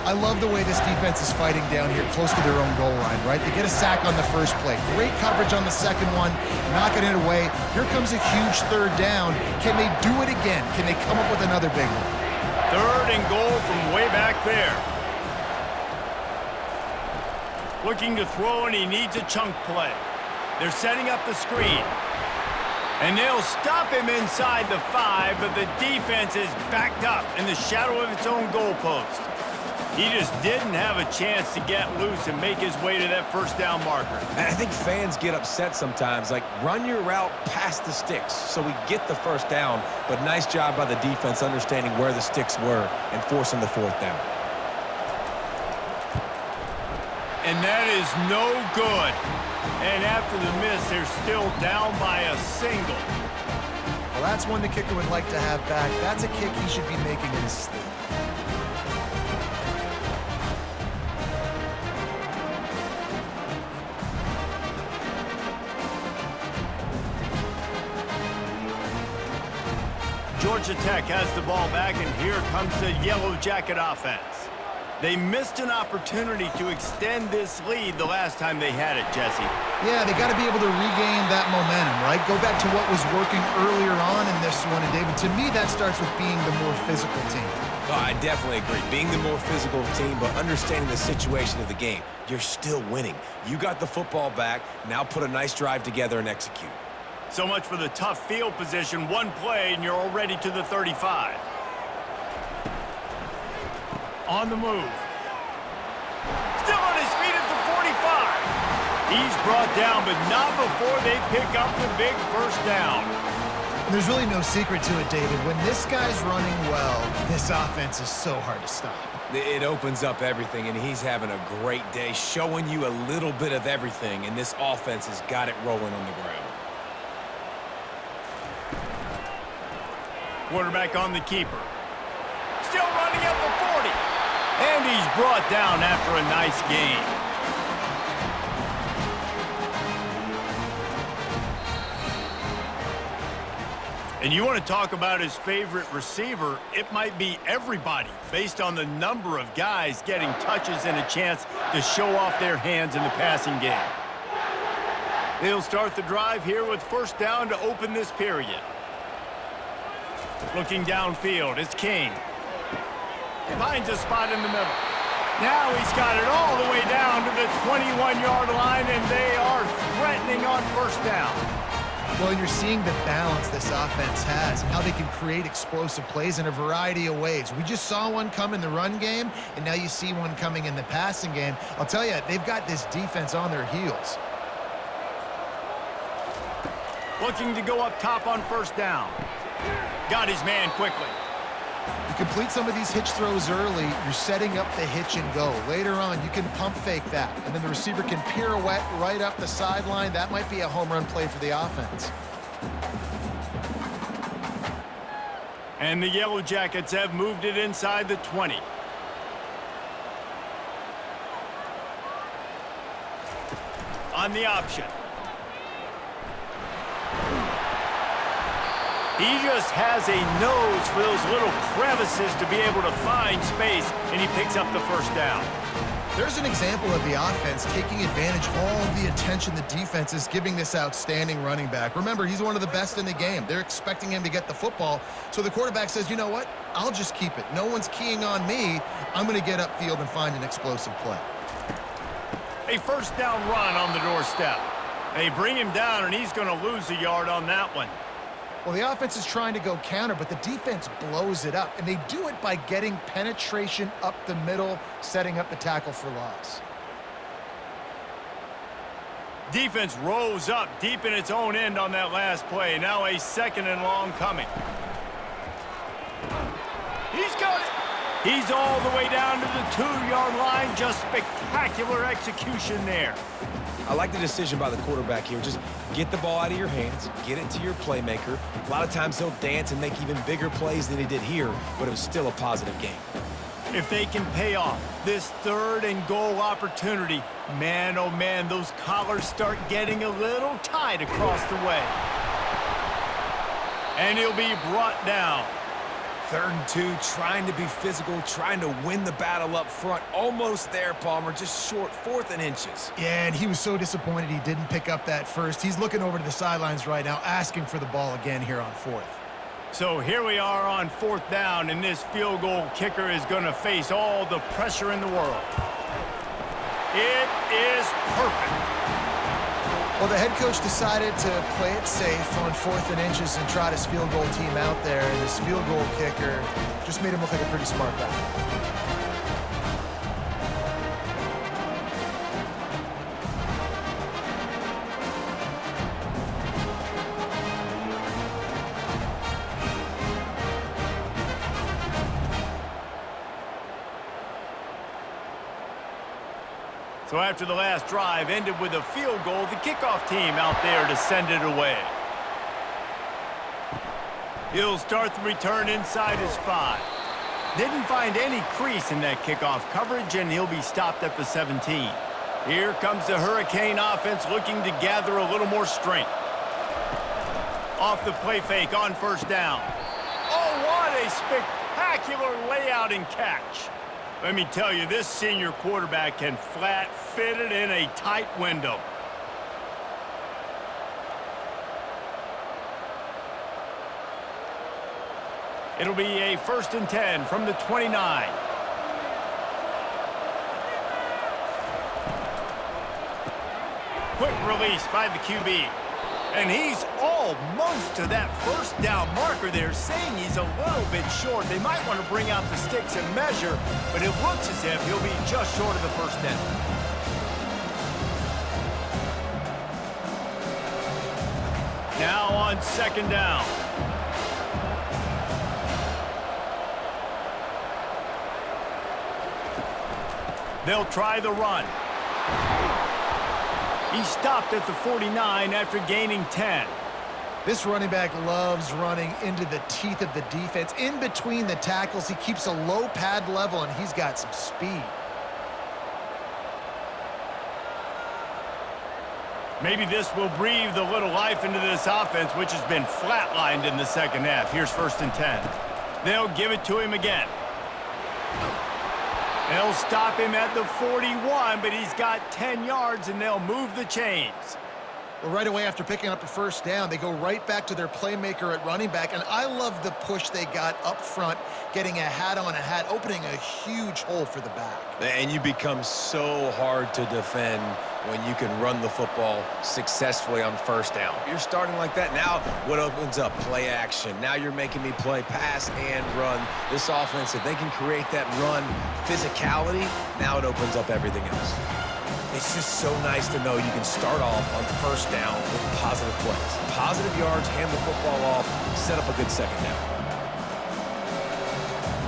I love the way this defense is fighting down here close to their own goal line, right? They get a sack on the 1st play. Great coverage on the 2nd one, knocking it away. Here comes a huge 3rd down. Can they do it again? Can they come up with another big one? 3rd and goal from way back there. Looking to throw, and he needs a chunk play. They're setting up the screen. And they'll stop him inside the 5, but the defense is backed up in the shadow of its own goalpost. He just didn't have a chance to get loose and make his way to that 1st down marker. And I think fans get upset sometimes, like run your route past the sticks so we get the 1st down, but nice job by the defense understanding where the sticks were and forcing the 4th down. And that is no good. And after the miss, they're still down by a single. Well, that's one the kicker would like to have back. That's a kick he should be making in his sleep. Georgia Tech has the ball back, and here comes the Yellow Jacket offense. They missed an opportunity to extend this lead the last time they had it, Jesse. Yeah, they got to be able to regain that momentum, right? Go back to what was working earlier on in this one. And, David, to me, that starts with being the more physical team. Oh, I definitely agree. Being the more physical team, but understanding the situation of the game. You're still winning. You got the football back. Now put a nice drive together and execute. So much for the tough field position. One play, and you're already to the 35. On the move. Still on his feet at the 45. He's brought down, but not before they pick up the big 1st down. There's really no secret to it, David. When this guy's running well, this offense is so hard to stop. It opens up everything, and he's having a great day, showing you a little bit of everything, and this offense has got it rolling on the ground. Quarterback on the keeper. Still running at the 40. And he's brought down after a nice gain. And you want to talk about his favorite receiver, it might be everybody based on the number of guys getting touches and a chance to show off their hands in the passing game. They'll start the drive here with 1st down to open this period. Looking downfield, it's King. Finds a spot in the middle. Now he's got it all the way down to the 21-yard line, and they are threatening on first down. Well, you're seeing the balance this offense has and how they can create explosive plays in a variety of ways. We just saw one come in the run game, and now you see one coming in the passing game. I'll tell you, they've got this defense on their heels. Looking to go up top on first down. Got his man quickly. You complete some of these hitch throws early, you're setting up the hitch and go. Later on, you can pump fake that, and then the receiver can pirouette right up the sideline. That might be a home run play for the offense. And the Yellow Jackets have moved it inside the 20. On the option. He just has a nose for those little crevices to be able to find space, and he picks up the first down. There's an example of the offense taking advantage of all of the attention the defense is giving this outstanding running back. Remember, he's one of the best in the game. They're expecting him to get the football, so the quarterback says, you know what? I'll just keep it. No one's keying on me. I'm going to get upfield and find an explosive play. A first down run on the doorstep. They bring him down, and he's going to lose a yard on that one. Well, the offense is trying to go counter, but the defense blows it up, and they do it by getting penetration up the middle, setting up the tackle for loss. Defense rose up deep in its own end on that last play. Now a second and long coming. He's got it. He's all the way down to the 2-yard line. Just spectacular execution there. I like the decision by the quarterback here. Just get the ball out of your hands, get it to your playmaker. A lot of times he'll dance and make even bigger plays than he did here, but it was still a positive game. If they can pay off this 3rd and goal opportunity, man, oh man, those collars start getting a little tight across the way. And he'll be brought down. 3rd and 2, trying to be physical, trying to win the battle up front. Almost there, Palmer, just short, 4th and inches. Yeah, and he was so disappointed he didn't pick up that first. He's looking over to the sidelines right now, asking for the ball again here on 4th. So here we are on 4th down, and this field goal kicker is going to face all the pressure in the world. It is perfect. Well, the head coach decided to play it safe on 4th and inches and trot his field goal team out there, and this field goal kicker just made him look like a pretty smart guy. So after the last drive ended with a field goal, the kickoff team out there to send it away. He'll start the return inside his 5. Didn't find any crease in that kickoff coverage, and he'll be stopped at the 17. Here comes the Hurricane offense looking to gather a little more strength. Off the play fake on first down. Oh, what a spectacular layout and catch. Let me tell you, this senior quarterback can flat fit it in a tight window. It'll be a 1st and 10 from the 29. Quick release by the QB. And he's almost to that first down marker there, saying he's a little bit short. They might want to bring out the sticks and measure, but it looks as if he'll be just short of the first down. Now on 2nd down. They'll try the run. He stopped at the 49 after gaining 10. This running back loves running into the teeth of the defense. In between the tackles, he keeps a low pad level, and he's got some speed. Maybe this will breathe a little life into this offense, which has been flatlined in the 2nd half. Here's 1st and 10. They'll give it to him again. They'll stop him at the 41, but he's got 10 yards, and they'll move the chains. Well, right away after picking up a first down, they go right back to their playmaker at running back, and I love the push they got up front, getting a hat on a hat, opening a huge hole for the back. And you become so hard to defend when you can run the football successfully on first down. You're starting like that. Now what opens up? Play action. Now you're making me play pass and run. This offense, if they can create that run physicality, now it opens up everything else. It's just so nice to know you can start off on first down with positive plays. Positive yards, hand the football off, set up a good second down.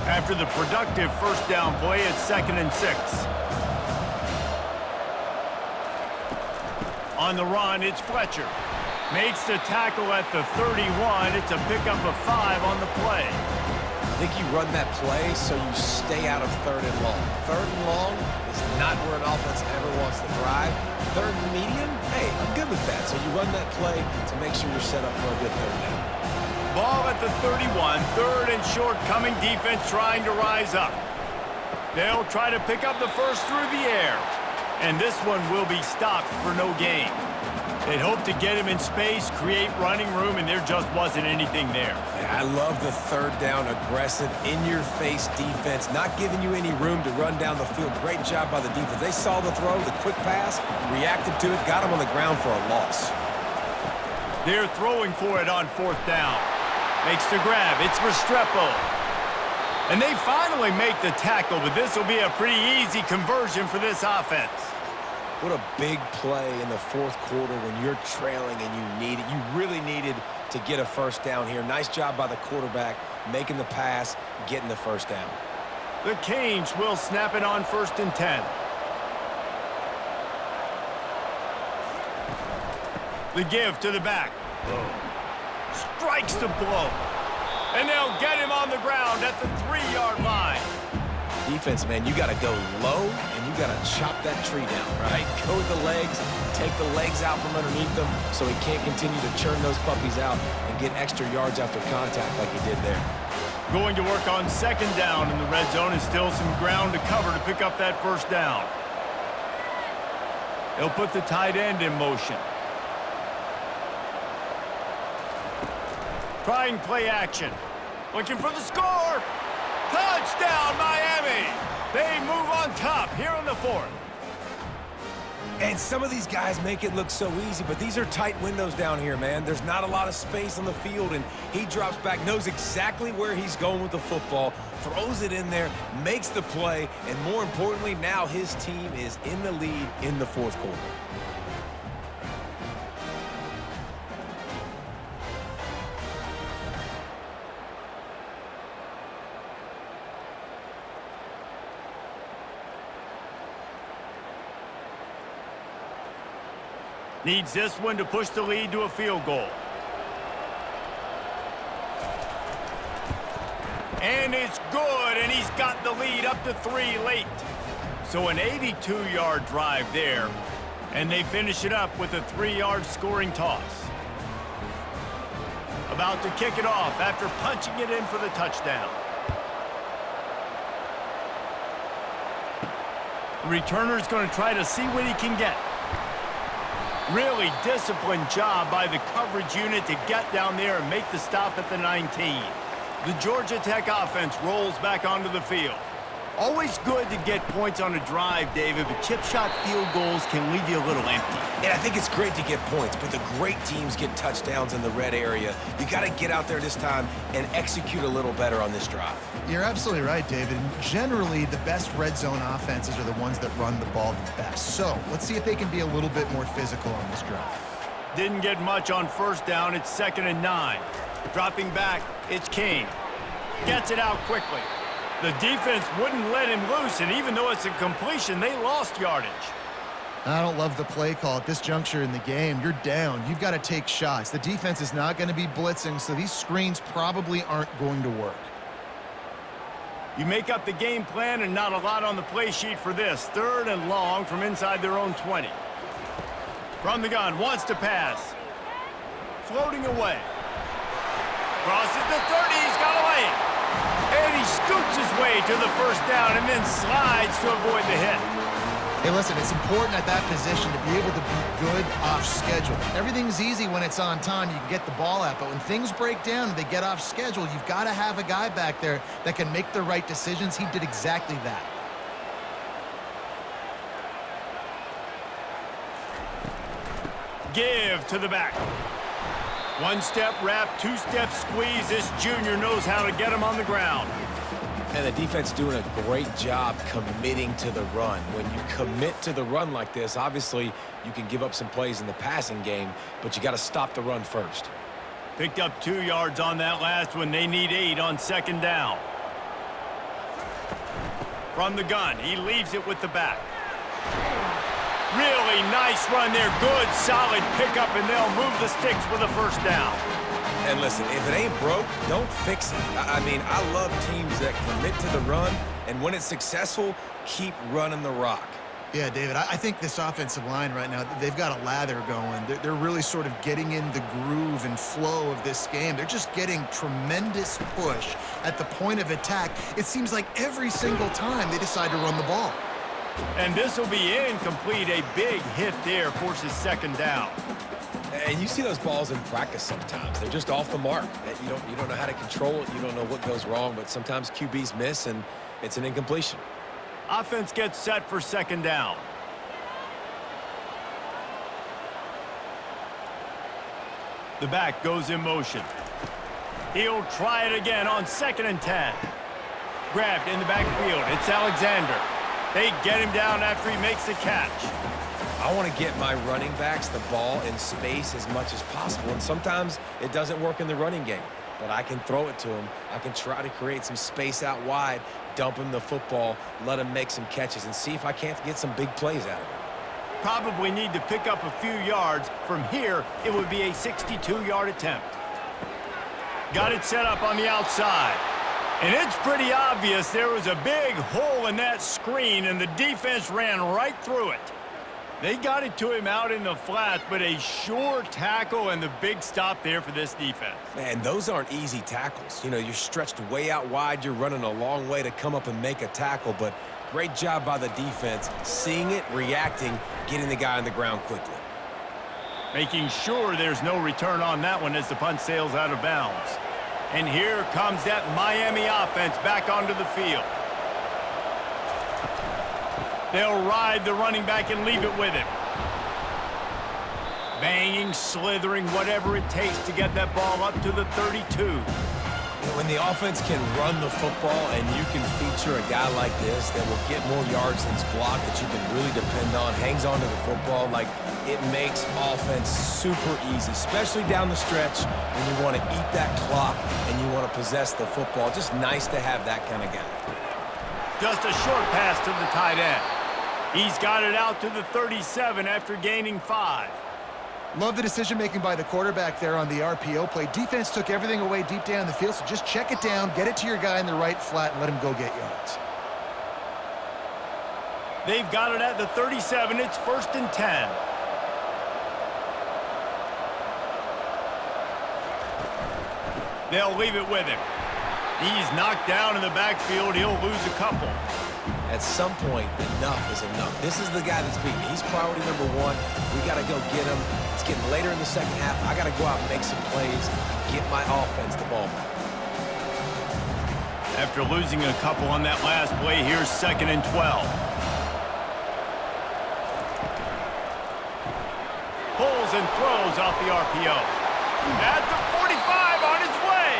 After the productive first down play, it's 2nd and 6. On the run, it's Fletcher. Makes the tackle at the 31. It's a pickup of 5 on the play. I think you run that play so you stay out of 3rd and long. 3rd and long is not where an offense ever wants to thrive. 3rd and medium, hey, I'm good with that. So you run that play to make sure you're set up for a good 3rd down. Ball at the 31, 3rd and short, coming defense trying to rise up. They'll try to pick up the first through the air. And this one will be stopped for no gain. They'd hope to get him in space, create running room, and there just wasn't anything there. I love the 3rd down, aggressive, in-your-face defense, not giving you any room to run down the field. Great job by the defense. They saw the throw, the quick pass, reacted to it, got him on the ground for a loss. They're throwing for it on 4th down. Makes the grab. It's Restrepo. And they finally make the tackle, but this will be a pretty easy conversion for this offense. What a big play in the 4th quarter when you're trailing and you need it. You really needed to get a first down here. Nice job by the quarterback, making the pass, getting the first down. The Canes will snap it on 1st and 10. The give to the back. Strikes the blow. And they'll get him on the ground at the 3-yard line. Defense, man, you got to go low, and you got to chop that tree down, right? Go with the legs, take the legs out from underneath them so he can't continue to churn those puppies out and get extra yards after contact like he did there. Going to work on 2nd down in the red zone, and still some ground to cover to pick up that first down. They'll put the tight end in motion. Trying play action. Looking for the score. Touchdown, Miami! They move on top here in the 4th. And some of these guys make it look so easy, but these are tight windows down here, man. There's not a lot of space on the field, and he drops back, knows exactly where he's going with the football, throws it in there, makes the play, and more importantly, now his team is in the lead in the 4th quarter. Needs this one to push the lead to a field goal. And it's good, and he's got the lead up to 3 late. So an 82-yard drive there, and they finish it up with a 3-yard scoring toss. About to kick it off after punching it in for the touchdown. The returner's going to try to see what he can get. Really disciplined job by the coverage unit to get down there and make the stop at the 19. The Georgia Tech offense rolls back onto the field. Always good to get points on a drive, David, but chip shot field goals can leave you a little empty. And I think it's great to get points, but the great teams get touchdowns in the red area. You got to get out there this time and execute a little better on this drive. You're absolutely right, David. Generally, the best red zone offenses are the ones that run the ball the best. So let's see if they can be a little bit more physical on this drive. Didn't get much on first down. It's 2nd and 9. Dropping back, it's Kane. Gets it out quickly. The defense wouldn't let him loose, and even though it's a completion, they lost yardage. I don't love the play call at this juncture in the game. You're down. You've got to take shots. The defense is not going to be blitzing, so these screens probably aren't going to work. You make up the game plan, and not a lot on the play sheet for this. 3rd and long from inside their own 20. From the gun, wants to pass. Floating away. Crosses the 30, he's got away. And he scoots his way to the first down and then slides to avoid the hit. Hey, listen, it's important at that position to be able to be good off schedule. Everything's easy when it's on time. You can get the ball out. But when things break down and they get off schedule, you've got to have a guy back there that can make the right decisions. He did exactly that. Give to the back. One-step wrap, two-step squeeze. This junior knows how to get him on the ground. And the defense doing a great job committing to the run. When you commit to the run like this, obviously you can give up some plays in the passing game, but you got to stop the run first. Picked up 2 yards on that last one. They need 8 on second down. From the gun, he leaves it with the back. Really nice run there. Good, solid pickup, and they'll move the sticks with a first down. And listen, if it ain't broke, don't fix it. I mean, I love teams that commit to the run, and when it's successful, keep running the rock. Yeah, David, I think this offensive line right now, they've got a lather going. They're really sort of getting in the groove and flow of this game. They're just getting tremendous push at the point of attack. It seems like every single time they decide to run the ball. And this will be incomplete. A big hit there forces second down. And you see those balls in practice sometimes. They're just off the mark. You don't know how to control it. You don't know what goes wrong, but sometimes QBs miss, and it's an incompletion. Offense gets set for second down. The back goes in motion. He'll try it again on 2nd and 10. Grabbed in the backfield. It's Alexander. They get him down after he makes the catch. I want to get my running backs the ball in space as much as possible, and sometimes it doesn't work in the running game, but I can throw it to him. I can try to create some space out wide, dump him the football, let him make some catches, and see if I can't get some big plays out of him. Probably need to pick up a few yards. From here, it would be a 62-yard attempt. Got it set up on the outside. And it's pretty obvious there was a big hole in that screen, and the defense ran right through it. They got it to him out in the flat, but a sure tackle and the big stop there for this defense. Man, those aren't easy tackles. You know, you're stretched way out wide. You're running a long way to come up and make a tackle, but great job by the defense, seeing it, reacting, getting the guy on the ground quickly. Making sure there's no return on that one as the punt sails out of bounds. And here comes that Miami offense back onto the field. They'll ride the running back and leave it with him. Banging, slithering, whatever it takes to get that ball up to the 32. When the offense can run the football and you can feature a guy like this that will get more yards than his block, that you can really depend on, hangs on to the football, like it makes offense super easy, especially down the stretch when you want to eat that clock and you want to possess the football. Just nice to have that kind of guy. Just a short pass to the tight end. He's got it out to the 37 after gaining 5. Love the decision-making by the quarterback there on the RPO play. Defense took everything away deep down the field, so just check it down, get it to your guy in the right flat, and let him go get yards. They've got it at the 37. It's 1st and 10. They'll leave it with him. He's knocked down in the backfield. He'll lose a couple. At some point, enough is enough. This is the guy that's beating me. He's priority number 1. We got to go get him. It's getting later in the second half. I got to go out and make some plays and get my offense the ball back. After losing a couple on that last play, here's 2nd and 12. Pulls and throws off the RPO. At the 45, on his way.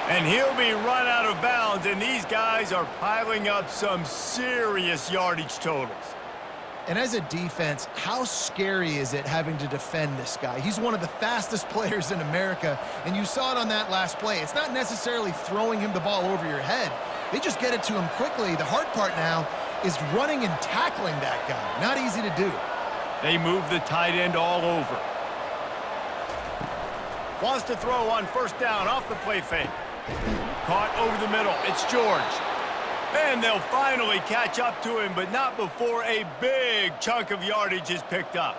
And he'll be run out of bounds, and these guys are piling up some serious yardage totals. And as a defense, how scary is it having to defend this guy? He's one of the fastest players in America, and you saw it on that last play. It's not necessarily throwing him the ball over your head. They just get it to him quickly. The hard part now is running and tackling that guy. Not easy to do. They move the tight end all over. Wants to throw on 1st down off the play fake. Caught over the middle. It's George. And they'll finally catch up to him, but not before a big chunk of yardage is picked up.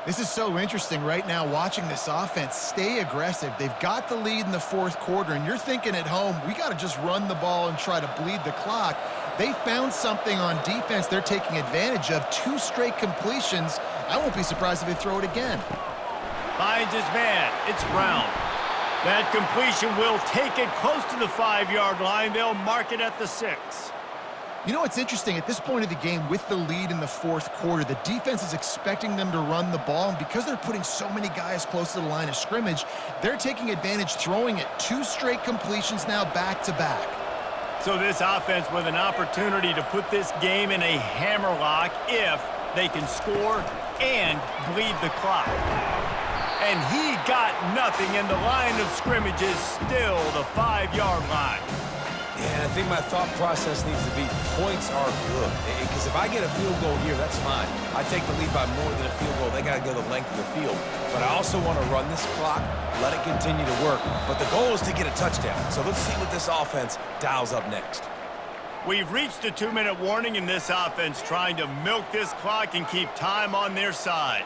This is so interesting right now watching this offense stay aggressive. They've got the lead in the fourth quarter, and you're thinking at home, we got to just run the ball and try to bleed the clock. They found something on defense they're taking advantage of. 2 straight completions. I won't be surprised if they throw it again. Finds his man. It's Brown. That completion will take it close to the 5-yard line. They'll mark it at the 6. You know what's interesting? At this point of the game, with the lead in the fourth quarter, the defense is expecting them to run the ball, and because they're putting so many guys close to the line of scrimmage, they're taking advantage, throwing it. 2 straight completions now back-to-back. So this offense with an opportunity to put this game in a hammerlock if they can score and bleed the clock. And he got nothing, and the line of scrimmage is still the 5-yard line. Yeah, I think my thought process needs to be points are good. Because if I get a field goal here, that's fine. I take the lead by more than a field goal. They got to go the length of the field. But I also want to run this clock, let it continue to work. But the goal is to get a touchdown. So let's see what this offense dials up next. We've reached a 2-minute warning in this offense trying to milk this clock and keep time on their side.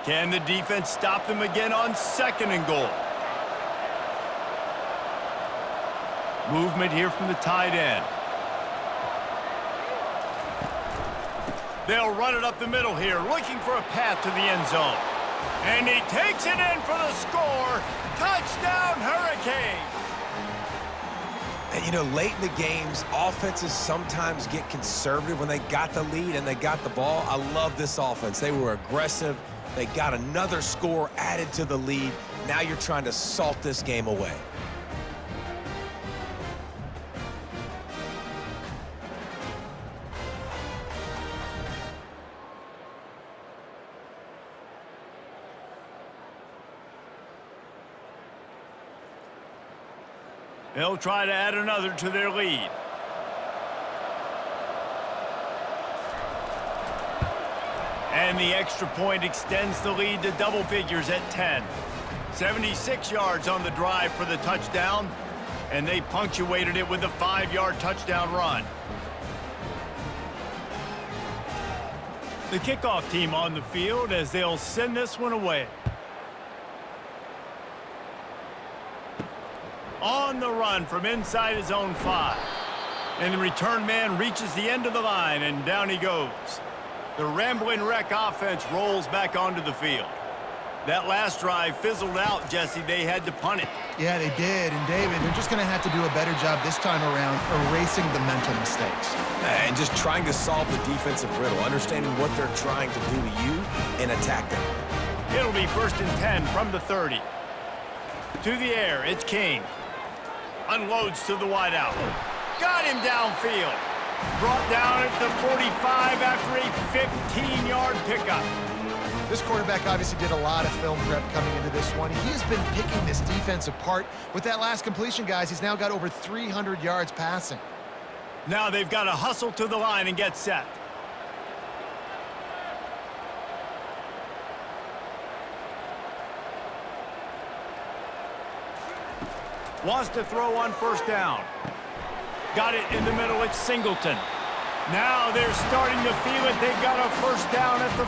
Can the defense stop them again on 2nd and goal? Movement here from the tight end. They'll run it up the middle here, looking for a path to the end zone. And he takes it in for the score. Touchdown, Hurricanes! And, you know, late in the games, offenses sometimes get conservative when they got the lead and they got the ball. I love this offense. They were aggressive. They got another score added to the lead. Now you're trying to salt this game away. They'll try to add another to their lead. And the extra point extends the lead to double figures at 10. 76 yards on the drive for the touchdown, and they punctuated it with a 5-yard touchdown run. The kickoff team on the field as they'll send this one away. On the run from inside his own 5. And the return man reaches the end of the line, and down he goes. The Rambling Wreck offense rolls back onto the field. That last drive fizzled out, Jesse. They had to punt it. Yeah, they did. And, David, they're just going to have to do a better job this time around erasing the mental mistakes. And just trying to solve the defensive riddle, understanding what they're trying to do to you and attack them. It'll be 1st and 10 from the 30. To the air, it's King. Unloads to the wideout. Got him downfield. Brought down at the 45 after a 15-yard pickup. This quarterback obviously did a lot of film prep coming into this one. He has been picking this defense apart. With that last completion, guys, he's now got over 300 yards passing. Now they've got to hustle to the line and get set. Wants to throw on 1st down. Got it in the middle. It's Singleton. Now they're starting to feel it. They've got a 1st down at the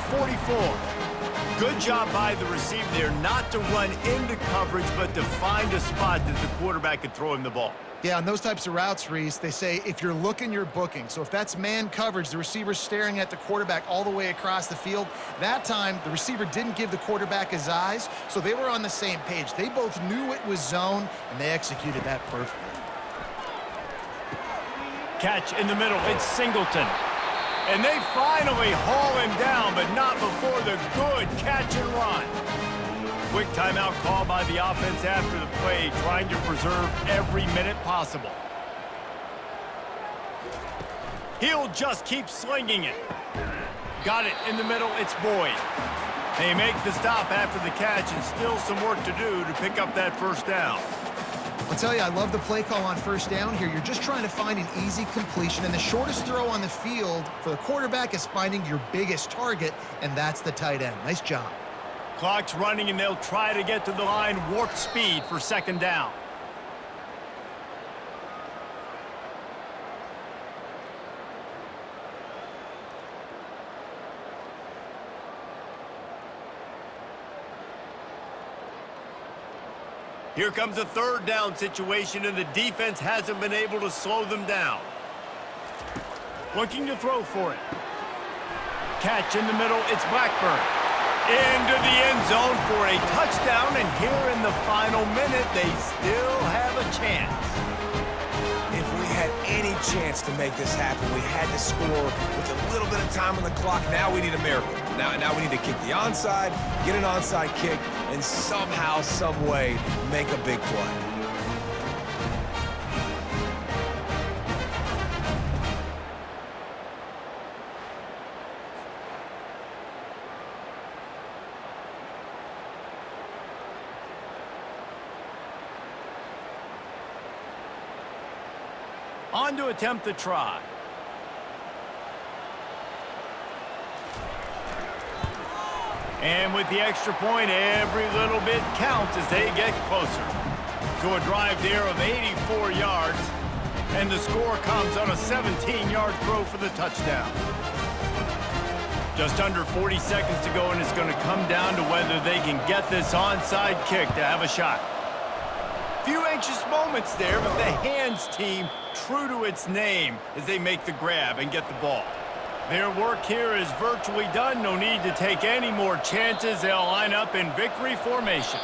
44. Good job by the receiver there not to run into coverage, but to find a spot that the quarterback could throw him the ball. Yeah, on those types of routes, Reese, they say if you're looking, you're booking. So if that's man coverage, the receiver's staring at the quarterback all the way across the field. That time, the receiver didn't give the quarterback his eyes, so they were on the same page. They both knew it was zone, and they executed that perfectly. Catch in the middle. It's Singleton. And they finally haul him down, but not before the good catch and run. Quick timeout call by the offense after the play, trying to preserve every minute possible. He'll just keep slinging it. Got it in the middle. It's Boyd. They make the stop after the catch, and still some work to do to pick up that 1st down. I'll tell you, I love the play call on 1st down here. You're just trying to find an easy completion, and the shortest throw on the field for the quarterback is finding your biggest target, and that's the tight end. Nice job. Clock's running, and they'll try to get to the line warp speed for 2nd down. Here comes a third down situation, and the defense hasn't been able to slow them down. Looking to throw for it. Catch in the middle, it's Blackburn. Into the end zone for a touchdown, and here in the final minute, they still have a chance. If we had any chance to make this happen, we had to score with a little bit of time on the clock. Now we need a miracle. Now we need to kick the onside, get an onside kick, and somehow, some way, make a big play. On to attempt the try. And with the extra point, every little bit counts as they get closer. To a drive there of 84 yards, and the score comes on a 17-yard throw for the touchdown. Just under 40 seconds to go, and it's going to come down to whether they can get this onside kick to have a shot. Few anxious moments there, but the hands team true to its name as they make the grab and get the ball. Their work here is virtually done. No need to take any more chances. They'll line up in victory formation.